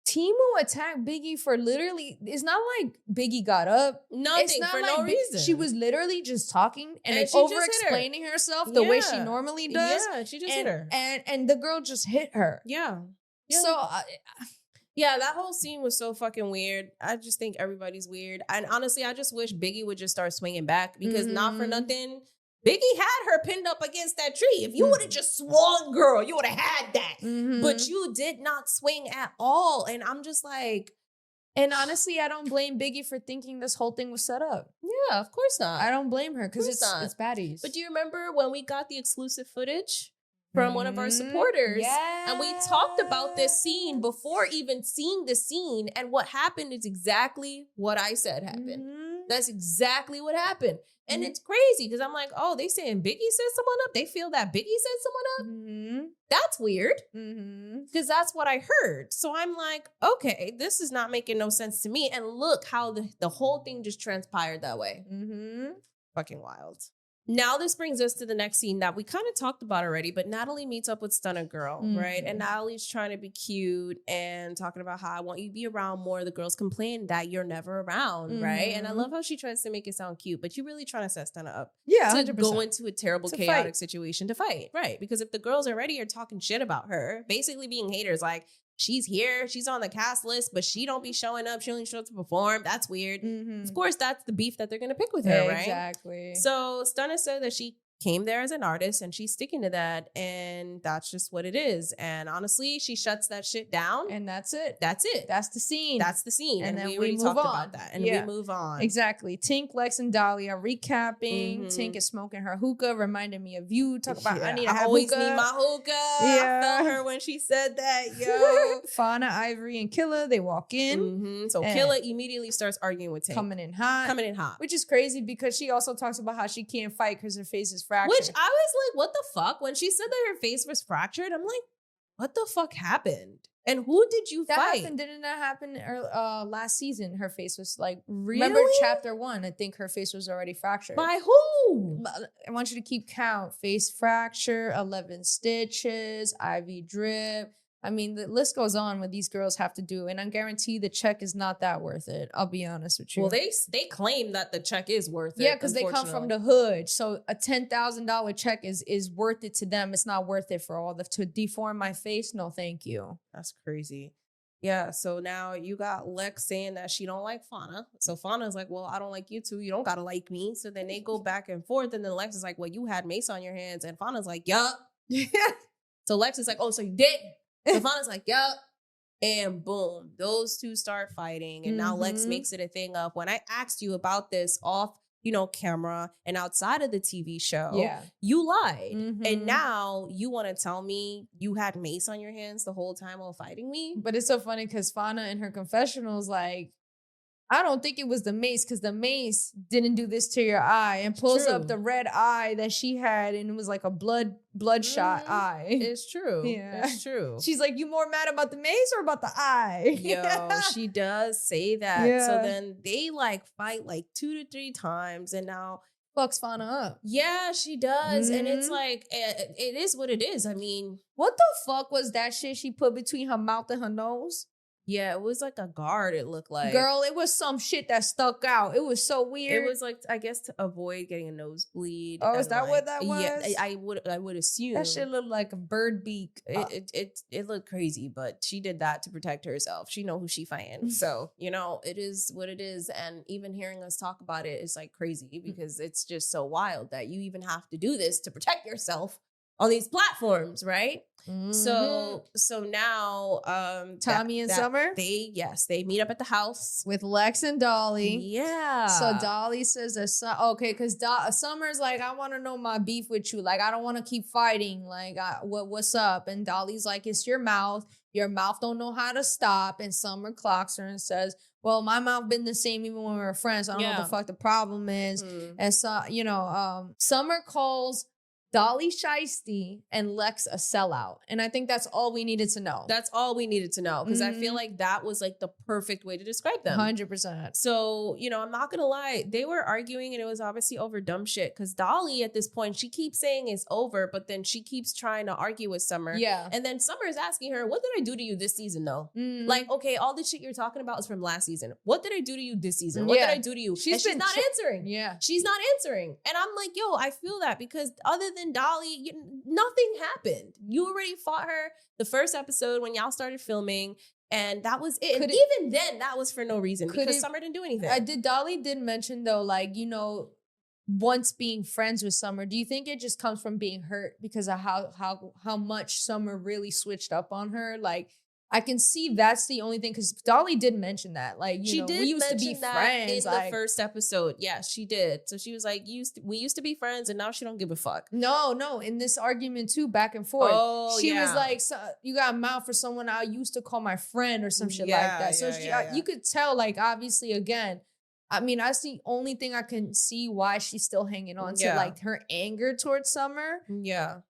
Temu attacked Biggie for literally, it's not like Biggie got up. Nothing, for no reason. She was literally just talking and over-explaining herself the way she normally does. Yeah, she just hit her. And the girl just hit her. Yeah. So, yeah, that whole scene was so fucking weird. I just think everybody's weird. And honestly, I just wish Biggie would just start swinging back because not for nothing, Biggie had her pinned up against that tree. If you would have just swung, girl, you would have had that. But you did not swing at all. And I'm just like... And honestly, I don't blame Biggie for thinking this whole thing was set up. Yeah, of course not. I don't blame her because it's Baddies. But do you remember when we got the exclusive footage from one of our supporters? Yes. And we talked about this scene before even seeing the scene. And what happened is exactly what I said happened. That's exactly what happened. And it's crazy because I'm like, oh, they saying Biggie set someone up? They feel that Biggie set someone up? That's weird. Because that's what I heard. So I'm like, okay, this is not making no sense to me. And look how the whole thing just transpired that way. Fucking wild. Now this brings us to the next scene that we kind of talked about already, but Natalie meets up with Stunner Girl, right? And Natalie's trying to be cute and talking about how I want you to be around more. The girls complain that you're never around, right? And I love how she tries to make it sound cute, but you're really trying to set Stunner up to 100%. Go into a terrible, chaotic situation to fight, right? Because if the girls already are talking shit about her, basically being haters, like, she's here, she's on the cast list, but she don't be showing up. She only shows up to perform. That's weird. Of course, that's the beef that they're going to pick with her, right? Exactly. So Stunner said that she came there as an artist and she's sticking to that, and that's just what it is. And honestly, she shuts that shit down, And that's it. that's it. That's the scene. That's the scene. And And, then we we already move talked on. about that. And Yeah. we move on. Exactly. Tink, Lex, and Dolly are recapping. Mhm. Tink is smoking her hookah, reminding me of you. Talk about I need to I have always hookah. need my hookah. Yeah. I felt her when she said that, yo. Fauna, Ivory, and Killa, they walk in, Mhm. So And- Killa immediately starts arguing with Tink. coming in hot. Coming in hot. Which is crazy because she also talks about how she can't fight because her face is fractured. Which I was like, what the fuck? When she said that her face was fractured, I'm like, what the fuck happened? And who did you that fight? happened, didn't that happen last season? Her face was like, Really? remember chapter 1? I think her face was already fractured. By who? I want you to keep count. Face fracture, 11 stitches, IV drip. I mean, the list goes on what these girls have to do. And I guarantee the check is not that worth it. I'll be honest with you. Well, they claim that the check is worth it. Yeah, because they come from the hood. So a $10,000 check is worth it to them. It's not worth it for all to deform my face. No, thank you. That's crazy. Yeah, so now you got Lex saying that she don't like Fauna. So Fauna's like, well, I don't like you too. You don't gotta like me. So then they go back and forth. And then Lex is like, well, you had mace on your hands. And Fauna's like, yup. So Lex is like, oh, so you did? So Fauna's like, yup. And boom, those two start fighting. And now Lex Mhm. makes it a thing of, when I asked you about this off, camera and outside of the TV show, Yeah. you lied. Mhm. And now you want to tell me you had mace on your hands the whole time while fighting me? But it's so funny because Fauna in her confessionals, like, I don't think it was the mace because the mace didn't do this to your eye, and pulls True. up the red eye that she had, and it was like a bloodshot Mhm. eye. It's true. Yeah. It's true. She's like, you more mad about the mace or about the eye? Yo, she does say that. Yeah. So then they like fight like 2 to 3 times, and now Fucks Fauna up. yeah, she does. And it's Mhm. like it is what it is. I mean, What the fuck was that shit she put between her mouth and her nose? yeah, it was like a guard, it looked like. Girl, it was some shit that stuck out. It was so weird. It was like, I guess, to avoid getting a nosebleed. Oh, is and, that what like, that Yeah, was? I would assume. that shit looked like a bird beak. It looked crazy, but she did that to protect herself. She know who she fighting. So, it is what it is. And even hearing us talk about it is like crazy because it's just so wild that you even have to do this to protect yourself on these platforms, right? Mhm. So now Tommy and Summer they meet up at the house. with Lex and Dolly. Yeah. So Dolly says that okay, because Summer's like, I want to know my beef with you. Like, I don't want to keep fighting. Like, what's up? And Dolly's like, it's your mouth. Your mouth don't know how to stop. And Summer clocks her and says, well, my mouth been the same even when we were friends. So I don't know what Yeah. the fuck the problem is. Mhm. And so, Summer calls Dolly shiesty and Lex a sellout. And I think that's all we needed to know. That's all we needed to know because I feel Mhm. like that was like the perfect way to describe them. 100%. So, I'm not going to lie. They were arguing and it was obviously over dumb shit because Dolly at this point, she keeps saying it's over, but then she keeps trying to argue with Summer. Yeah. And then Summer is asking her, what did I do to you this season though? Mhm. Like, okay, all the shit you're talking about is from last season. What did I do to you this season? What Yeah. did I do to you? She's And she's been not answering. yeah. She's not answering. And I'm like, yo, I feel that because other than Dolly, nothing happened. You already fought her the first episode when y'all started filming, and that was it. And even then, that was for no reason because Summer didn't do anything. Dolly did mention though, like, once being friends with Summer, do you think it just comes from being hurt because of how much Summer really switched up on her? Like, I can see that's the only thing because Dolly did mention that. Like, she did we used to be mention that friends in the first episode. Yeah, she did. So she was like, we used to be friends, and now she don't give a fuck. No, in this argument too, back and forth. Oh, she yeah. was like, so, you got a mouth for someone I used to call my friend or some shit Yeah, like that. So yeah. you could tell, like, obviously, again, I mean, that's the only thing I can see why she's still hanging on to, like, her anger towards Summer. Yeah.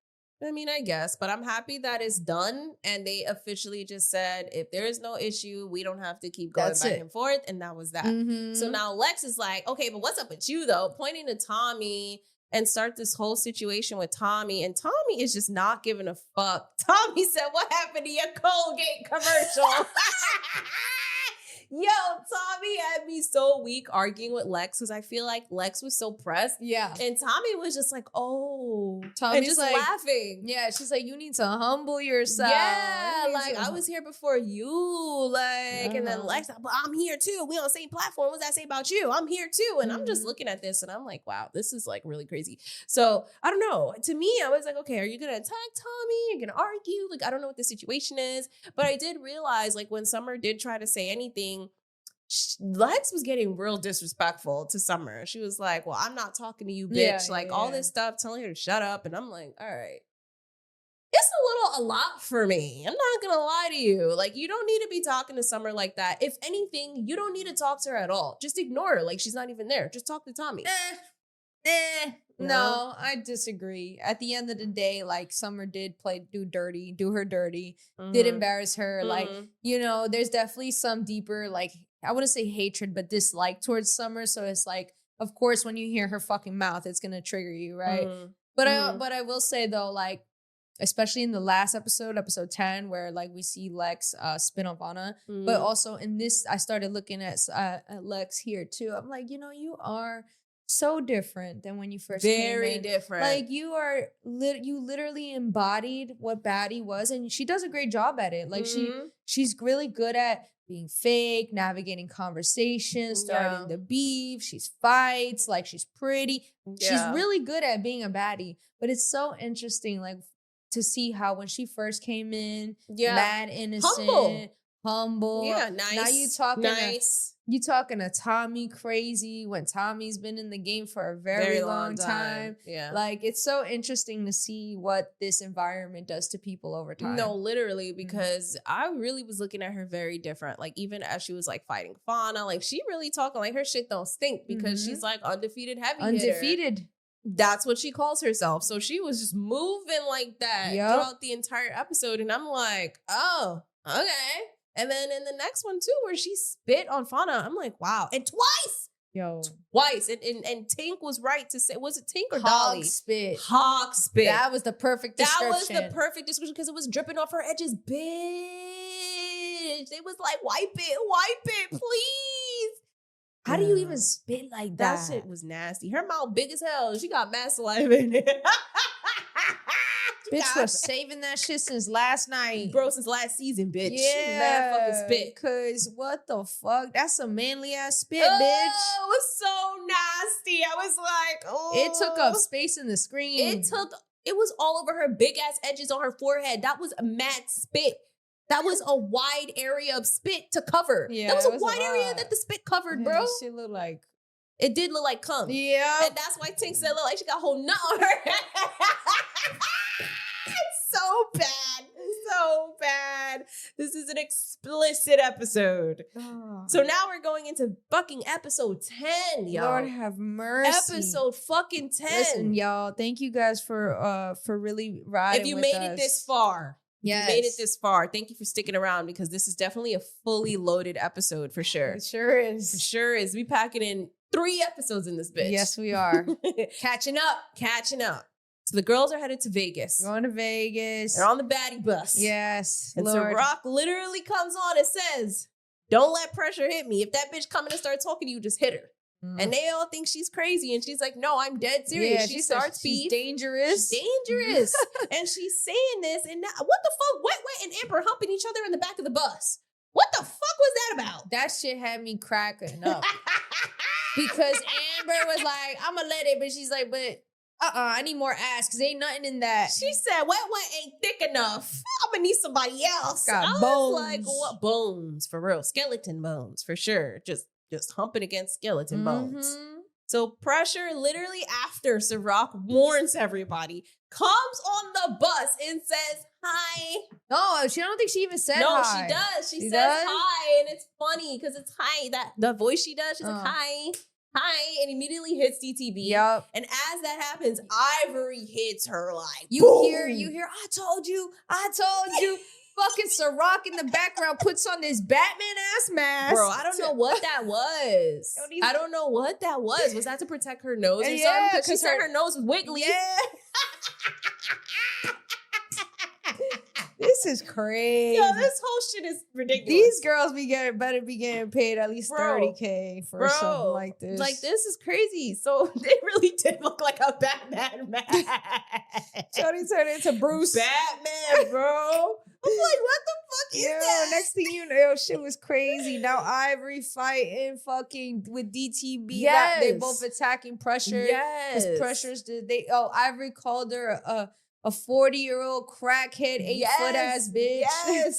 I mean, I guess, but I'm happy that it's done. And they officially just said, if there is no issue, we don't have to keep going That's back it. and forth. And that was that. Mhm. So now Lex is like, okay, but what's up with you though? Pointing to Tommy and start this whole situation with Tommy. And Tommy is just not giving a fuck. Tommy said, what happened to your Colgate commercial? Yo, Tommy Tommy had me so weak arguing with Lex because I feel like Lex was so pressed. Yeah. And Tommy was just like, oh. Tommy's and just like, laughing. Yeah, she's like, you need to humble yourself. Yeah, like I was here before you. Like, and then Lex, but I'm here too. We on the same platform. What does that say about you? I'm here too. And I'm just looking at this and I'm like, wow, this is like really crazy. So I don't know. To me, I was like, okay, are you gonna attack Tommy? You're gonna argue? Like, I don't know what the situation is. But I did realize, like, when Summer did try to say anything, Lex was getting real disrespectful to Summer. She was like, well, I'm not talking to you, bitch. All this stuff, telling her to shut up. And I'm like, all right. It's a lot for me. I'm not going to lie to you. Like, you don't need to be talking to Summer like that. If anything, you don't need to talk to her at all. Just ignore her. Like, she's not even there. Just talk to Tommy. No, I disagree. At the end of the day, like, Summer did do her dirty, did embarrass her. Like, you know, there's definitely some deeper, like, I wouldn't say hatred, but dislike towards Summer. So it's like, of course, when you hear her fucking mouth, it's going to trigger you, right? But I will say, though, like, especially in the last episode 10, where like we see Lex spin on Fania, but also in this, I started looking at Lex here too. I'm like, you know, you are so different than when you first came in. Very different. Like you are, you literally embodied what Baddie was, and she does a great job at it. Like she's really good at being fake, navigating conversations, starting the beef. She's fights, like she's pretty. She's really good at being a baddie. But it's so interesting, like, to see how when she first came in, mad, innocent, humble. Yeah, nice. Now you talking to Tommy crazy when Tommy's been in the game for a very long time. Yeah. Like, it's so interesting to see what this environment does to people over time. No, literally, because I really was looking at her very different. Like, even as she was like fighting Fania, like she really talking like her shit don't stink because she's like undefeated heavy hitter. That's what she calls herself. So she was just moving like that throughout the entire episode. And I'm like, oh, okay. And then in the next one too, where she spit on Fania, I'm like, wow. And twice. And Tink was right to say, was it Tink or Dolly? Hog spit. That was the perfect description. That was the perfect description because it was dripping off her edges. Bitch. It was like, wipe it, please. How do you even spit like that? That shit was nasty. Her mouth big as hell. She got mad saliva in it. Bitch was saving that shit since last night. Bro, since last season, bitch. Yeah. Mad fucking spit. Cause what the fuck? That's a manly ass spit, bitch. Oh, it was so nasty. I was like, oh. It took up space in the screen. It was all over her big ass edges on her forehead. That was a mad spit. That was a wide area of spit to cover. Yeah, that was a wide area that the spit covered, bro. Shit looked like, it did look like cum. Yeah. And that's why Tink said look like she got a whole nut on her head. It's so bad. So bad. This is an explicit episode. Oh. So now we're going into fucking episode 10, y'all. Lord have mercy. Episode fucking 10. Listen, y'all, thank you guys for really riding with us. If you made it this far. Yes. You made it this far. Thank you for sticking around because this is definitely a fully loaded episode for sure. It sure is. It sure is. We packing in 3 episodes in this bitch. Yes, we are. Catching up. So the girls are headed to Vegas. Going to Vegas. They're on the Baddie bus. Yes. And so Rock literally comes on and says, don't let pressure hit me. If that bitch coming and start talking to you, just hit her. And they all think she's crazy. And she's like, no, I'm dead serious. Yeah, she starts beef. She's dangerous. And she's saying this. And now, what the fuck? Wet and Amber humping each other in the back of the bus. What the fuck was that about? That shit had me cracking up. Because Amber was like, I'm going to let it. But she's like, but I need more ass because ain't nothing in that. She said, wet ain't thick enough. I'm going to need somebody else. Got bones. Like, what bones? For real. Skeleton bones, for sure. Just humping against skeleton bones. So pressure literally after Ciroc warns everybody, comes on the bus and says hi. No, I don't think she even said hi. No, she does. She says hi, and it's funny because it's hi. That the voice she does, she's like hi, and immediately hits DTV. Yep. And as that happens, Ivory hits her like you boom. hear. I told you. Fucking Ciroc in the background puts on this Batman ass mask. Bro, I don't know what that was. I don't know what that was. Was that to protect her nose or something? Because she said her nose was wiggly. Yeah. This This is crazy. Yo, this whole shit is ridiculous. These girls better be getting paid at least Bro. $30K for something like this. Like, this is crazy. So they really did look like a Batman man. Jody turned into Bruce. Batman, bro. I'm like, what the fuck is that? Next thing you know, shit was crazy. Now Ivory fighting fucking with DTB. Yes. They both attacking Pressure. Yes. Because Pressure's Ivory called her a 40-year-old crackhead, 8-foot ass bitch.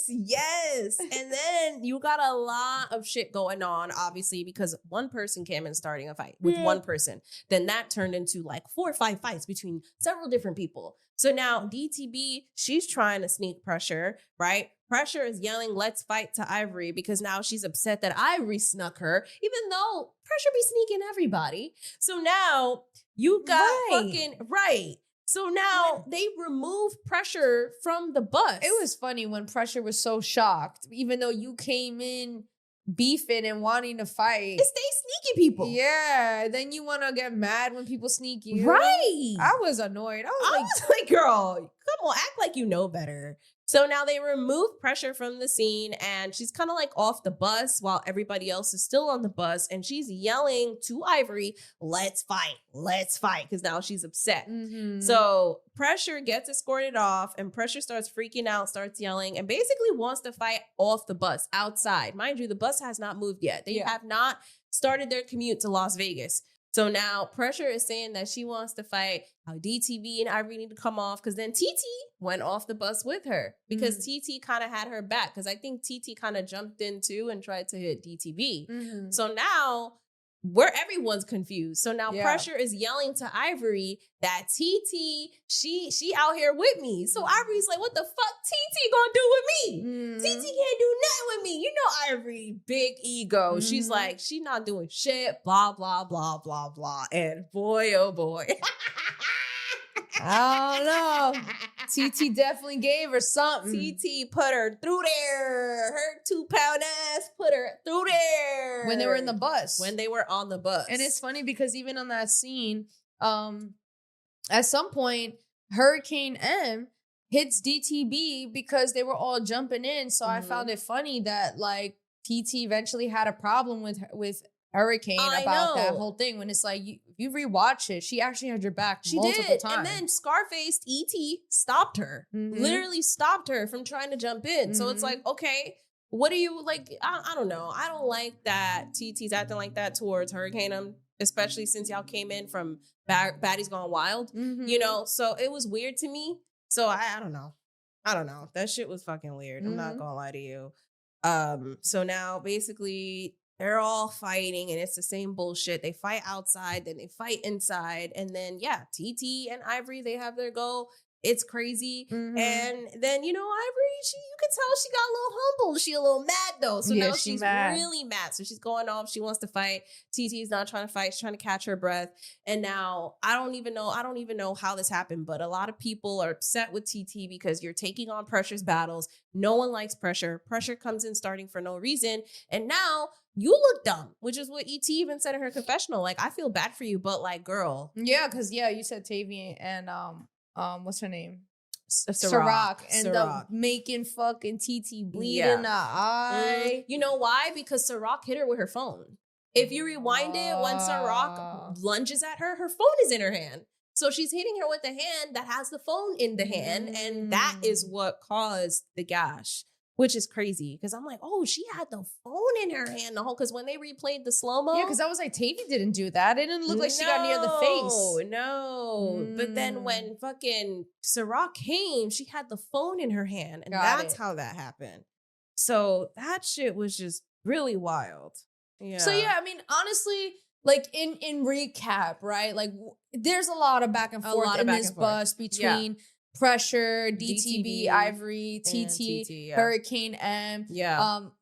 Yes. And then you got a lot of shit going on, obviously, because one person came in starting a fight with one person. Then that turned into like 4 or 5 fights between several different people. So now DTB, she's trying to sneak Pressure, right? Pressure is yelling, let's fight to Ivory, because now she's upset that Ivory snuck her, even though Pressure be sneaking everybody. So now you got right. So now they remove Pressure from the bus. It was funny when Pressure was so shocked, even though you came in beefing and wanting to fight. It's they sneaky people. Yeah. Then you want to get mad when people sneak you. Right. I was annoyed. I was like, girl, come on, act like you know better. So now they remove Pressure from the scene and she's kind of like off the bus while everybody else is still on the bus. And she's yelling to Ivory, let's fight. Because now she's upset. Mm-hmm. So Pressure gets escorted off and Pressure starts freaking out, starts yelling, and basically wants to fight off the bus outside. Mind you, the bus has not moved yet. They have not started their commute to Las Vegas. So now Pressure is saying that she wants to fight, how DTV and Ivory need to come off, because then TT went off the bus with her because TT kind of had her back, because I think TT kind of jumped in too and tried to hit DTV. Mm-hmm. So now everyone's confused. So now Pressure is yelling to Ivory that TT, she out here with me. So Ivory's like, what the fuck TT gonna do with me? TT can't do nothing with me. You know Ivory, big ego. She's like, she not doing shit, blah, blah, blah, blah, blah. And boy, oh boy. I don't know. TT definitely gave her something. TT put her through there. Her 2-pound ass put her through there. When they were in the bus. When they were on the bus. And it's funny because even on that scene, at some point, Hurricane M hits DTB because they were all jumping in. So I found it funny that like TT eventually had a problem with Hurricane about that whole thing. When it's like, you rewatch it, she actually had your back multiple times. And then Scarface ET stopped her. Literally stopped her from trying to jump in. So it's like, okay, what do you like? I don't know. I don't like that TT's acting like that towards Hurricane M, especially since y'all came in from Baddies Gone Wild. You know, so it was weird to me. So I don't know. That shit was fucking weird. I'm not gonna lie to you. So now basically they're all fighting and it's the same bullshit. They fight outside, then they fight inside. And then, TT and Ivory, they have their go. It's crazy. And then, you know, Ivory, you can tell she got a little humble. She a little mad though. So now she's really mad. So she's going off. She wants to fight. TT's not trying to fight. She's trying to catch her breath. And now I don't even know how this happened, but a lot of people are upset with TT because you're taking on Pressure's battles. No one likes Pressure. Pressure comes in starting for no reason. And now you look dumb, which is what ET even said in her confessional. Like, I feel bad for you, but like, girl. Yeah, because you said Tavian and what's her name? Ciroc. And making fucking TT bleed in the eye. You know why? Because Ciroc hit her with her phone. If you rewind it, when Ciroc lunges at her, her phone is in her hand. So she's hitting her with the hand that has the phone in the hand. And that is what caused the gash, which is crazy. Because I'm like, oh, she had the phone in her hand the whole, because when they replayed the slow-mo. Yeah, because I was like, Tavy didn't do that. It didn't look like she got near the face. No. But then when fucking Ciroc came, she had the phone in her hand. And that's how that happened. So that shit was just really wild. Yeah. So yeah, I mean, honestly, like in recap, right? Like there's a lot of back and forth in this bus between Pressure, DTB, Ivory, TT, Hurricane M,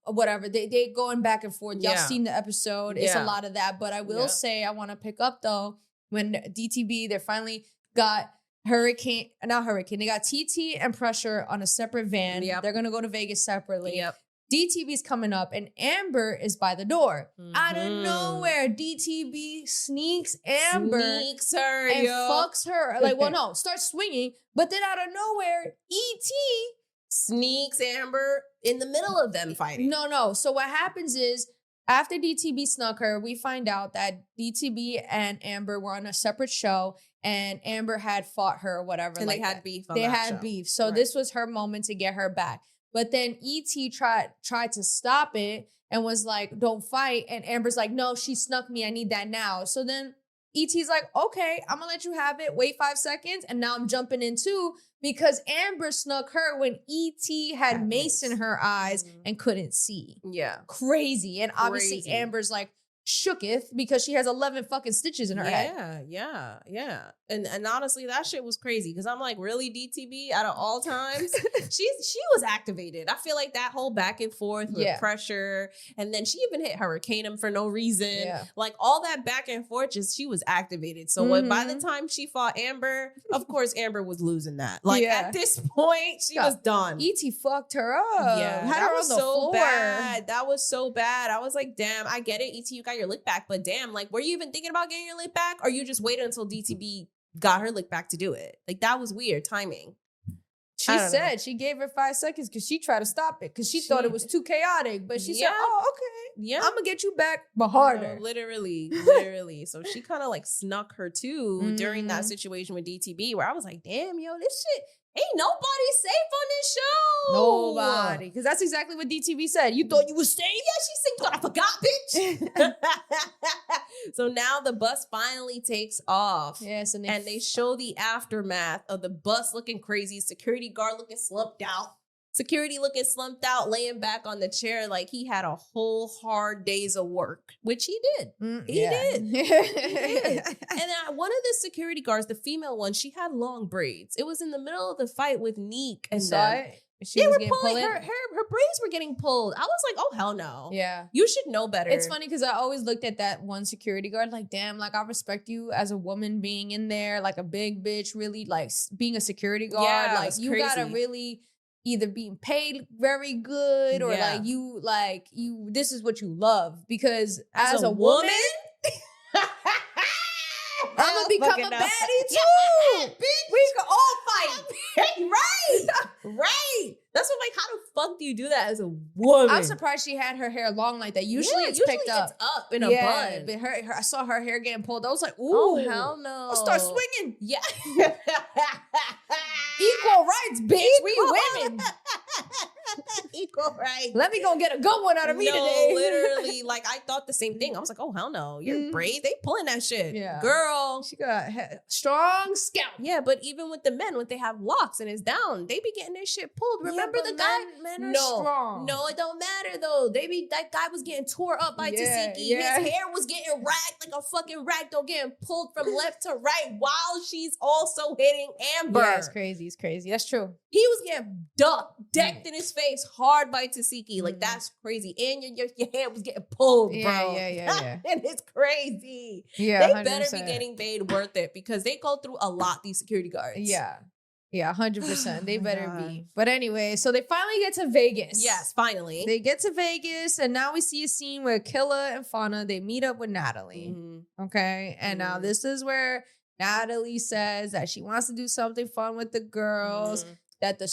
whatever. They going back and forth. Y'all seen the episode. It's a lot of that. But I will say, I want to pick up though, when DTB, they finally got they got TT and Pressure on a separate van. They're going to go to Vegas separately. DTB's coming up and Amber is by the door. Out of nowhere, DTB sneaks Amber. Sneaks her, and fucks her. Like, well, no, starts swinging. But then out of nowhere, E.T. sneaks Amber in the middle of them fighting. No. So what happens is after DTB snuck her, we find out that DTB and Amber were on a separate show and Amber had fought her or whatever. And like they had that. beef on They that had show. beef. So Right. this was her moment to get her back. But then E.T. tried to stop it and was like, don't fight. And Amber's like, no, she snuck me. I need that now. So then E.T.'s like, okay, I'm going to let you have it. Wait 5 seconds. And now I'm jumping in too because Amber snuck her when E.T. had mace in her eyes and couldn't see. Yeah. Crazy. And obviously Crazy. Amber's like shooketh because she has 11 fucking stitches in her head. Yeah. And honestly, that shit was crazy because I'm like, really, DTB out of all times? she was activated. I feel like that whole back and forth with pressure. And then she even hit Hurricane him for no reason. Yeah. Like all that back and forth, just she was activated. So when, by the time she fought Amber, of course, Amber was losing that. Like at this point, she was done. E.T. fucked her up. Yeah, Had that her was on the so floor. bad. That was so bad. I was like, damn, I get it. E.T., you got your lick back, but damn, like, were you even thinking about getting your lick back? Or you just waited until DTB got her lick back to do it? Like, that was weird timing. She said she gave her 5 seconds because she tried to stop it because she thought it was too chaotic. But she said, oh, okay. Yeah. I'm going to get you back, but harder. No, literally. So she kind of like snuck her too during that situation with DTB where I was like, damn, yo, this shit, ain't nobody safe on this show. Nobody. Because that's exactly what DTV said. You thought you was safe? Yeah, she said, you thought I forgot, bitch. So now the bus finally takes off. Yes, and they show the aftermath of the bus looking crazy, security guard looking slumped out. Security looking slumped out, laying back on the chair like he had a whole hard days of work, which he did. He did. He did. And one of the security guards, the female one, she had long braids. It was in the middle of the fight with Neek and them. She was getting pulling pulled. her braids were getting pulled. I was like, oh hell no. Yeah. You should know better. It's funny because I always looked at that one security guard like, damn, like I respect you as a woman being in there, like a big bitch, really like being a security guard. Yeah, like you gotta really either being paid very good or like you this is what you love because as a woman I'm gonna become a baddie too. Bitch. We can all fight. Right. That's what, like, how the fuck do you do that as a woman? I'm surprised she had her hair long like that. Usually it's picked up. It's up in a bun. But her, I saw her hair getting pulled. I was like, ooh. Oh, hell no. I'll start swinging. Yeah. Equal rights, bitch. We women. Equal rights. Let me go get a good one out of me today. Literally, like, I thought the same thing. I was like, oh, hell no. Your braids, they pulling that shit. Yeah. Girl. She got strong scalp. Yeah, but even with the men, when they have locks and it's down, they be getting their shit pulled. Remember the guy? Men are strong. No, it don't matter though. That guy was getting tore up by Tesehki. Yeah. His hair was getting ragged like a fucking ragdoll, getting pulled from left to right while she's also hitting Amber. Yeah, it's crazy. It's crazy. That's true. He was getting decked in his face hard by Tesehki. Like, that's crazy. And your hair was getting pulled, bro. Yeah. And it's crazy. Yeah, they 100%. better be getting paid worth it because they go through a lot, these security guards. Yeah, 100%. They better be. But anyway, so they finally get to Vegas. Yes, finally. They get to Vegas, and now we see a scene where Killa and Fana, they meet up with Natalie. Okay? And now this is where Natalie says that she wants to do something fun with the girls, that the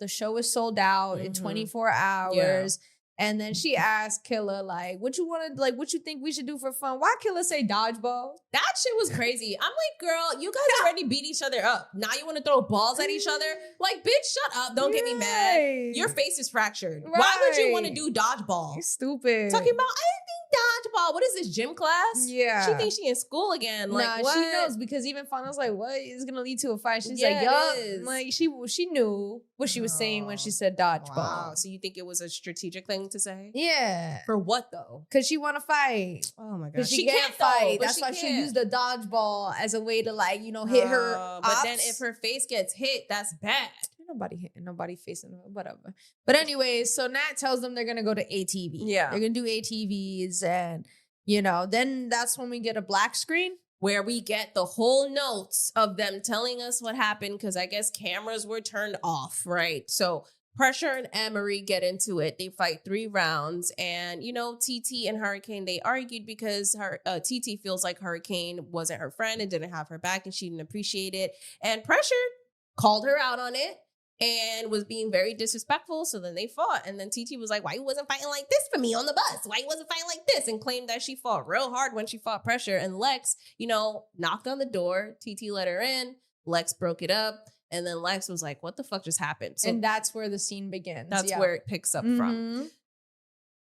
show is sold out in 24 hours. And then she asked Killa, like, what you think we should do for fun? Why Killa say dodgeball? That shit was crazy. I'm like, girl, you guys already beat each other up. Now you want to throw balls at each other? Like, bitch, shut up. Don't get me mad. Your face is fractured. Right. Why would you want to do dodgeball? You're stupid. Talking about, I didn't think dodgeball. What is this, gym class? Yeah. She thinks she in school again. Like, what? She knows because even Fana's like, what is going to lead to a fight? She's Yeah, like, yup. it is. Like, she knew what she was saying when she said dodgeball. Wow. So you think it was a strategic thing to say? Yeah. For what, though? Because she want to fight. Oh, my God. Because she can't fight. That's why she used the dodgeball as a way to, like, hit her But then if her face gets hit, that's bad. Nobody hitting, nobody facing her, whatever. But anyways, so Nat tells them they're going to go to ATV. Yeah. They're going to do ATVs and, then that's when we get a black screen. Where we get the whole notes of them telling us what happened because I guess cameras were turned off, right? So Pressure and Emery get into it. They fight 3 rounds. And, TT and Hurricane, they argued because TT feels like Hurricane wasn't her friend and didn't have her back and she didn't appreciate it. And Pressure called her out on it. and was being very disrespectful. So then they fought. And then TT was like, why you wasn't fighting like this for me on the bus? Why you wasn't fighting like this? And claimed that she fought real hard when she fought Pressure. And Lex, knocked on the door. TT let her in. Lex broke it up. And then Lex was like, what the fuck just happened? So and that's where the scene begins. that's where it picks up from.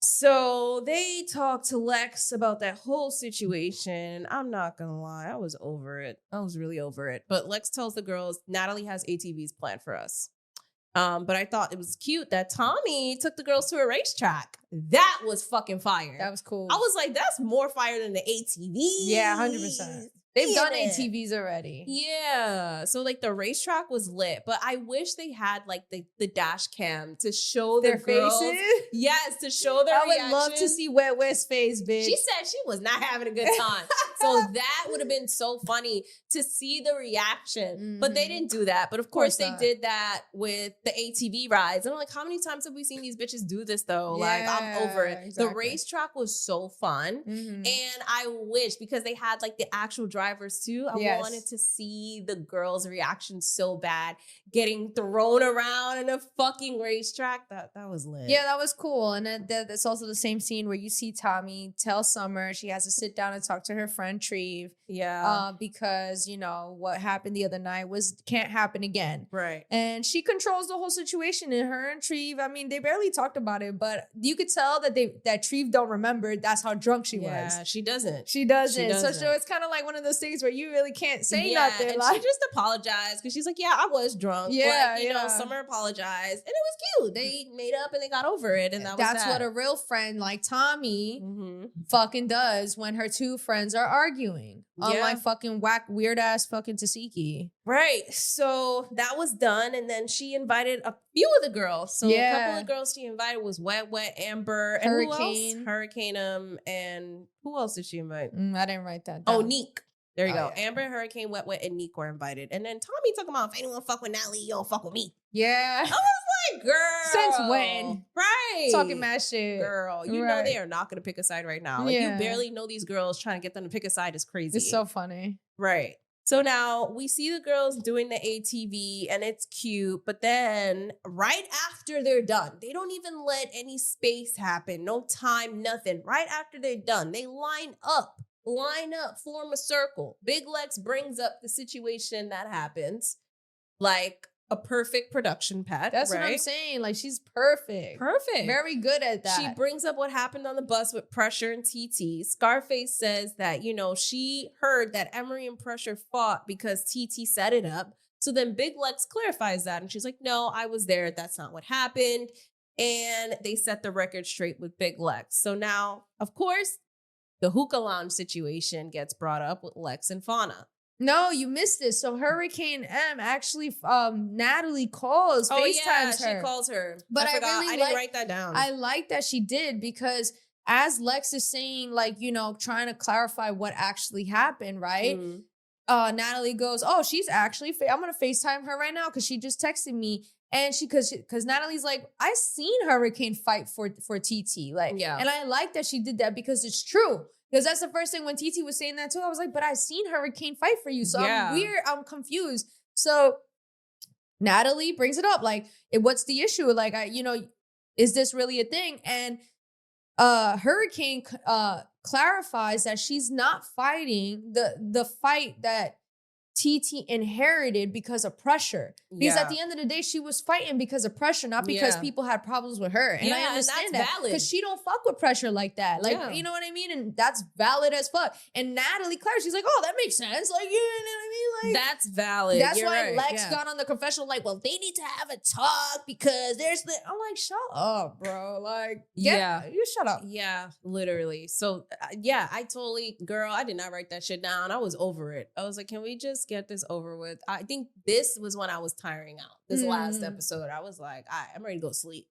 So they talked to Lex about that whole situation. I'm not gonna lie, I was over it. I was really over it. But Lex tells the girls, Natalie has ATVs planned for us. But I thought it was cute that Tommy took the girls to a racetrack. That was fucking fire. That was cool. I was like, that's more fire than the ATV. Yeah, 100%. They've done ATVs already. Yeah. So like the racetrack was lit, but I wish they had like the dash cam to show Their the girls. faces? Yes, to show their reaction. I would love to see Wet West's face, bitch. She said she was not having a good time. So that would have been so funny to see the reaction. But they didn't do that. But of course they did that with the ATV rides. And I'm like, how many times have we seen these bitches do this though? Like, I'm over it. Exactly. The racetrack was so fun. And I wish, because they had like the actual drivers too, I wanted to see the girls' reaction so bad, getting thrown around in a fucking racetrack. That was lit. Yeah, that was cool. And that's also the same scene where you see Tommy tell Summer she has to sit down and talk to her friend Treve. Yeah. Because, what happened the other night can't happen again. Right. And she controls the whole situation. And her and Treve, I mean, they barely talked about it, but you could tell that Treve don't remember. That's how drunk she was. Yeah, she doesn't. She doesn't. So it's kind of like one of those things where you really can't say nothing. And like, she just apologized because she's like, yeah, I was drunk. Yeah, but, Summer apologized. And it was cute. They made up and they got over it. And that's what a real friend like Tommy fucking does when her two friends are arguing. Unlike fucking whack, weird ass fucking Tesehki. Right. So that was done. And then she invited a few of the girls. So a couple of girls she invited was Wet, Amber, and Hurricane. Who else? Hurricane, and who else did she invite? I didn't write that down. Oh, Neek. There you go. Yeah. Amber, Hurricane, Wet, and Neek were invited. And then Tommy talking about, if anyone fuck with Natalie, you don't fuck with me. Yeah. I was like, girl. Since when? Right. Talking mad shit. Girl, you know they are not going to pick a side right now. Like, you barely know these girls. Trying to get them to pick a side is crazy. It's so funny. Right. So now we see the girls doing the ATV and it's cute. But then right after they're done, they don't even let any space happen. No time, nothing. Right after they're done, they line up, form a circle. Big Lex brings up the situation that happens. Like a perfect production pad. That's what I'm saying. Like, she's perfect. Perfect. Very good at that. She brings up what happened on the bus with Pressure and TT. Scarface says that, she heard that Emery and Pressure fought because TT set it up. So then Big Lex clarifies that. And she's like, no, I was there. That's not what happened. And they set the record straight with Big Lex. So now, of course, the hookah lounge situation gets brought up with Lex and Fania. No, you missed this. So Hurricane M actually, Natalie calls, FaceTimes her. She calls her. But I didn't write that down. I like that she did, because as Lex is saying, like, trying to clarify what actually happened, right? Natalie goes, oh, she's actually, I'm going to FaceTime her right now because she just texted me. And because Natalie's like, I seen Hurricane fight for TT. Like, and I like that she did that because it's true. Because that's the first thing when TT was saying that too. I was like, but I seen Hurricane fight for you. So I'm confused. So Natalie brings it up. Like, what's the issue? Like, is this really a thing? And Hurricane clarifies that she's not fighting the fight that TT inherited because of Pressure. Because at the end of the day, she was fighting because of Pressure, not because people had problems with her. And I understand that. Because she don't fuck with Pressure like that. Like, you know what I mean? And that's valid as fuck. And Natalie Claire, she's like, oh, that makes sense. Like, you know what I mean? Like, that's valid. That's why Lex got on the confessional, like, well, they need to have a talk because there's the... I'm like, shut up, bro. Like, you shut up. Yeah, literally. So, I totally... Girl, I did not write that shit down. I was over it. I was like, can we just get this over with? I think this was when I was tiring out. This last episode, I was like, all right, I'm ready to go sleep.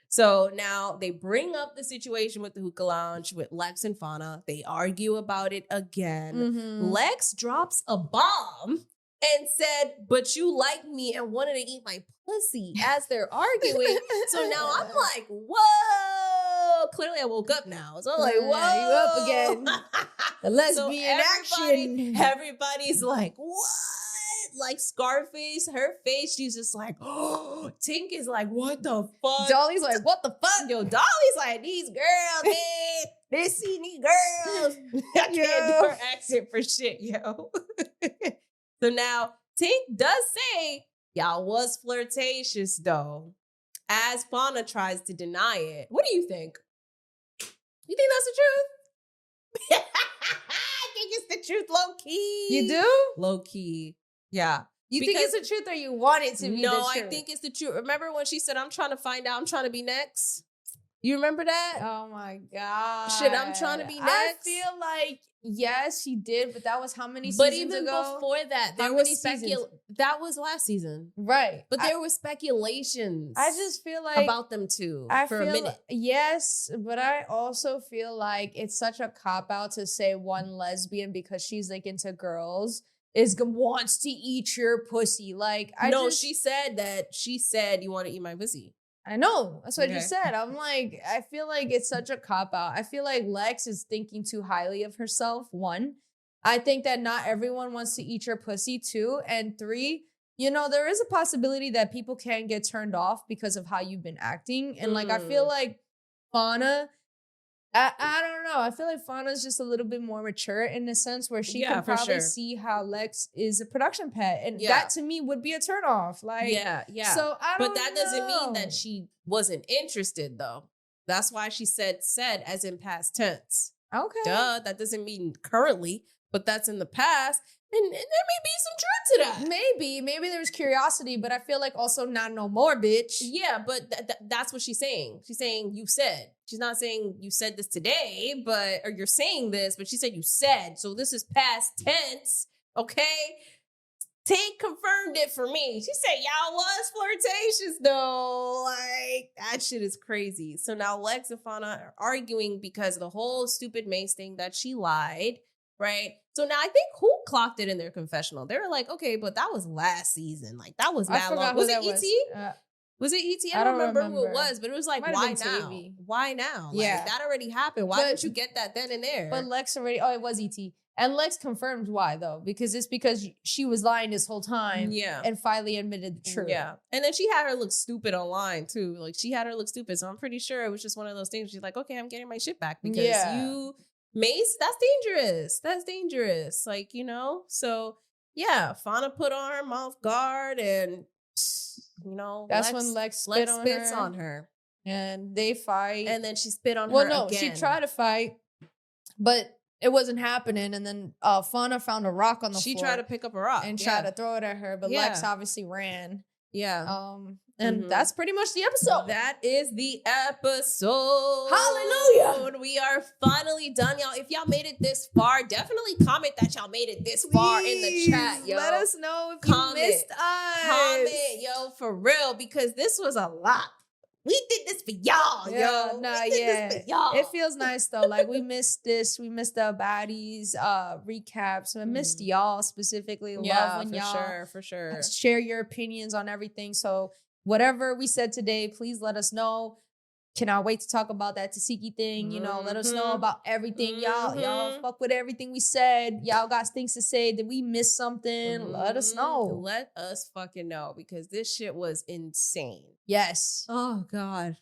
So now they bring up the situation with the hookah lounge with Lex and Fania. They argue about it again. Lex drops a bomb and said, but you like me and wanted to eat my pussy as they're arguing. So now I'm like, whoa. Clearly I woke up now. So I'm like, whoa. You up again. The lesbian action. Everybody's like, what? Like Scarface, her face, she's just like, oh, Tink is like, what the fuck? Dolly's like, what the fuck? Yo, Dolly's like, these girls, man. They see these girls. I can't do her accent for shit, yo. So now Tink does say, y'all was flirtatious though, as Fana tries to deny it. What do you think? You think that's the truth? I think it's the truth, low key. You do? Low key. Yeah. You think it's the truth or you want it to be the truth? No, I think it's the truth. Remember when she said, I'm trying to find out, I'm trying to be next? You remember that? Oh my God. Shit, I'm trying to be next. I feel like, yes, she did, but that was how many seasons But even ago? before that, there How was many that was last season. Right. But there were speculations. I just feel like about them too for a minute. Yes, but I also feel like it's such a cop-out to say one lesbian because she's like into girls wants to eat your pussy. Like, she said that. She said, you want to eat my pussy. I know. That's what I just said. I'm like, I feel like it's such a cop-out. I feel like Lex is thinking too highly of herself, 1. I think that not everyone wants to eat your pussy, 2. And 3, you know, there is a possibility that people can get turned off because of how you've been acting. And like, I feel like Fana, I don't know. I feel like Fana's just a little bit more mature in a sense where she can probably see how Lex is a production pet. And that to me would be a turnoff. Like, yeah. So I don't know. But that doesn't mean that she wasn't interested though. That's why she said as in past tense. Okay. Duh. That doesn't mean currently, but that's in the past. And there may be some truth to that. Maybe there's curiosity, but I feel like also not no more, bitch. Yeah, but that's what she's saying. She's saying you said. She's not saying you said this today, or you're saying this, but she said you said. So this is past tense, okay? Tink confirmed it for me. She said y'all was flirtatious though. Like, that shit is crazy. So now Lex and Fana are arguing because of the whole stupid Mace thing that she lied. Right. So now I think who clocked it in their confessional? They were like, okay, but that was last season. Like, that was that long. Was it E.T.? Was it E.T.? I don't remember who it was, but it was like, why now? Why now? Like, that already happened. Why didn't you get that then and there? But Lex already, it was E.T. And Lex confirmed why, though, because it's because she was lying this whole time. Yeah. And finally admitted the truth. Yeah. And then she had her look stupid online, too. Like, she had her look stupid. So I'm pretty sure it was just one of those things. She's like, okay, I'm getting my shit back because you... Mace, that's dangerous. That's dangerous. Like, you know? So, yeah, Fana put on her mouth guard and, you know, that's when Lex spits on her. And they fight. And then she spit on her again. Well, no, she tried to fight, but it wasn't happening. And then Fana found a rock on the floor. She tried to pick up a rock. And tried to throw it at her, but Lex obviously ran. Yeah. And that's pretty much the episode. That is the episode. Hallelujah. We are finally done, y'all. If y'all made it this far, definitely comment that y'all made it this far in the chat, yo. Let us know if you missed us. Comment, yo, for real, because this was a lot. We did this for y'all, yo. This for y'all. It feels nice though. Like, we missed this. We missed the baddies recaps. I missed y'all specifically. Love when y'all for sure share your opinions on everything. So whatever we said today, please let us know. Cannot wait to talk about that Tesehki thing. You know, let us know about everything. Y'all fuck with everything we said. Y'all got things to say. Did we miss something? Let us know. Let us fucking know, because this shit was insane. Yes. Oh, God.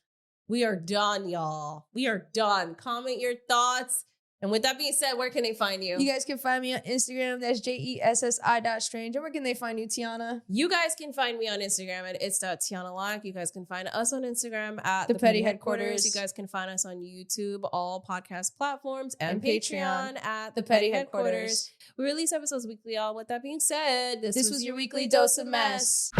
We are done, y'all. We are done. Comment your thoughts. And with that being said, where can they find you? You guys can find me on Instagram. That's JESSI.strange. And where can they find you, Tiana? You guys can find me on Instagram at it's.TianaLock. You guys can find us on Instagram at The Petty Headquarters. You guys can find us on YouTube, all podcast platforms, and Patreon at The Petty Headquarters. We release episodes weekly, y'all. With that being said, this was your weekly dose of mess.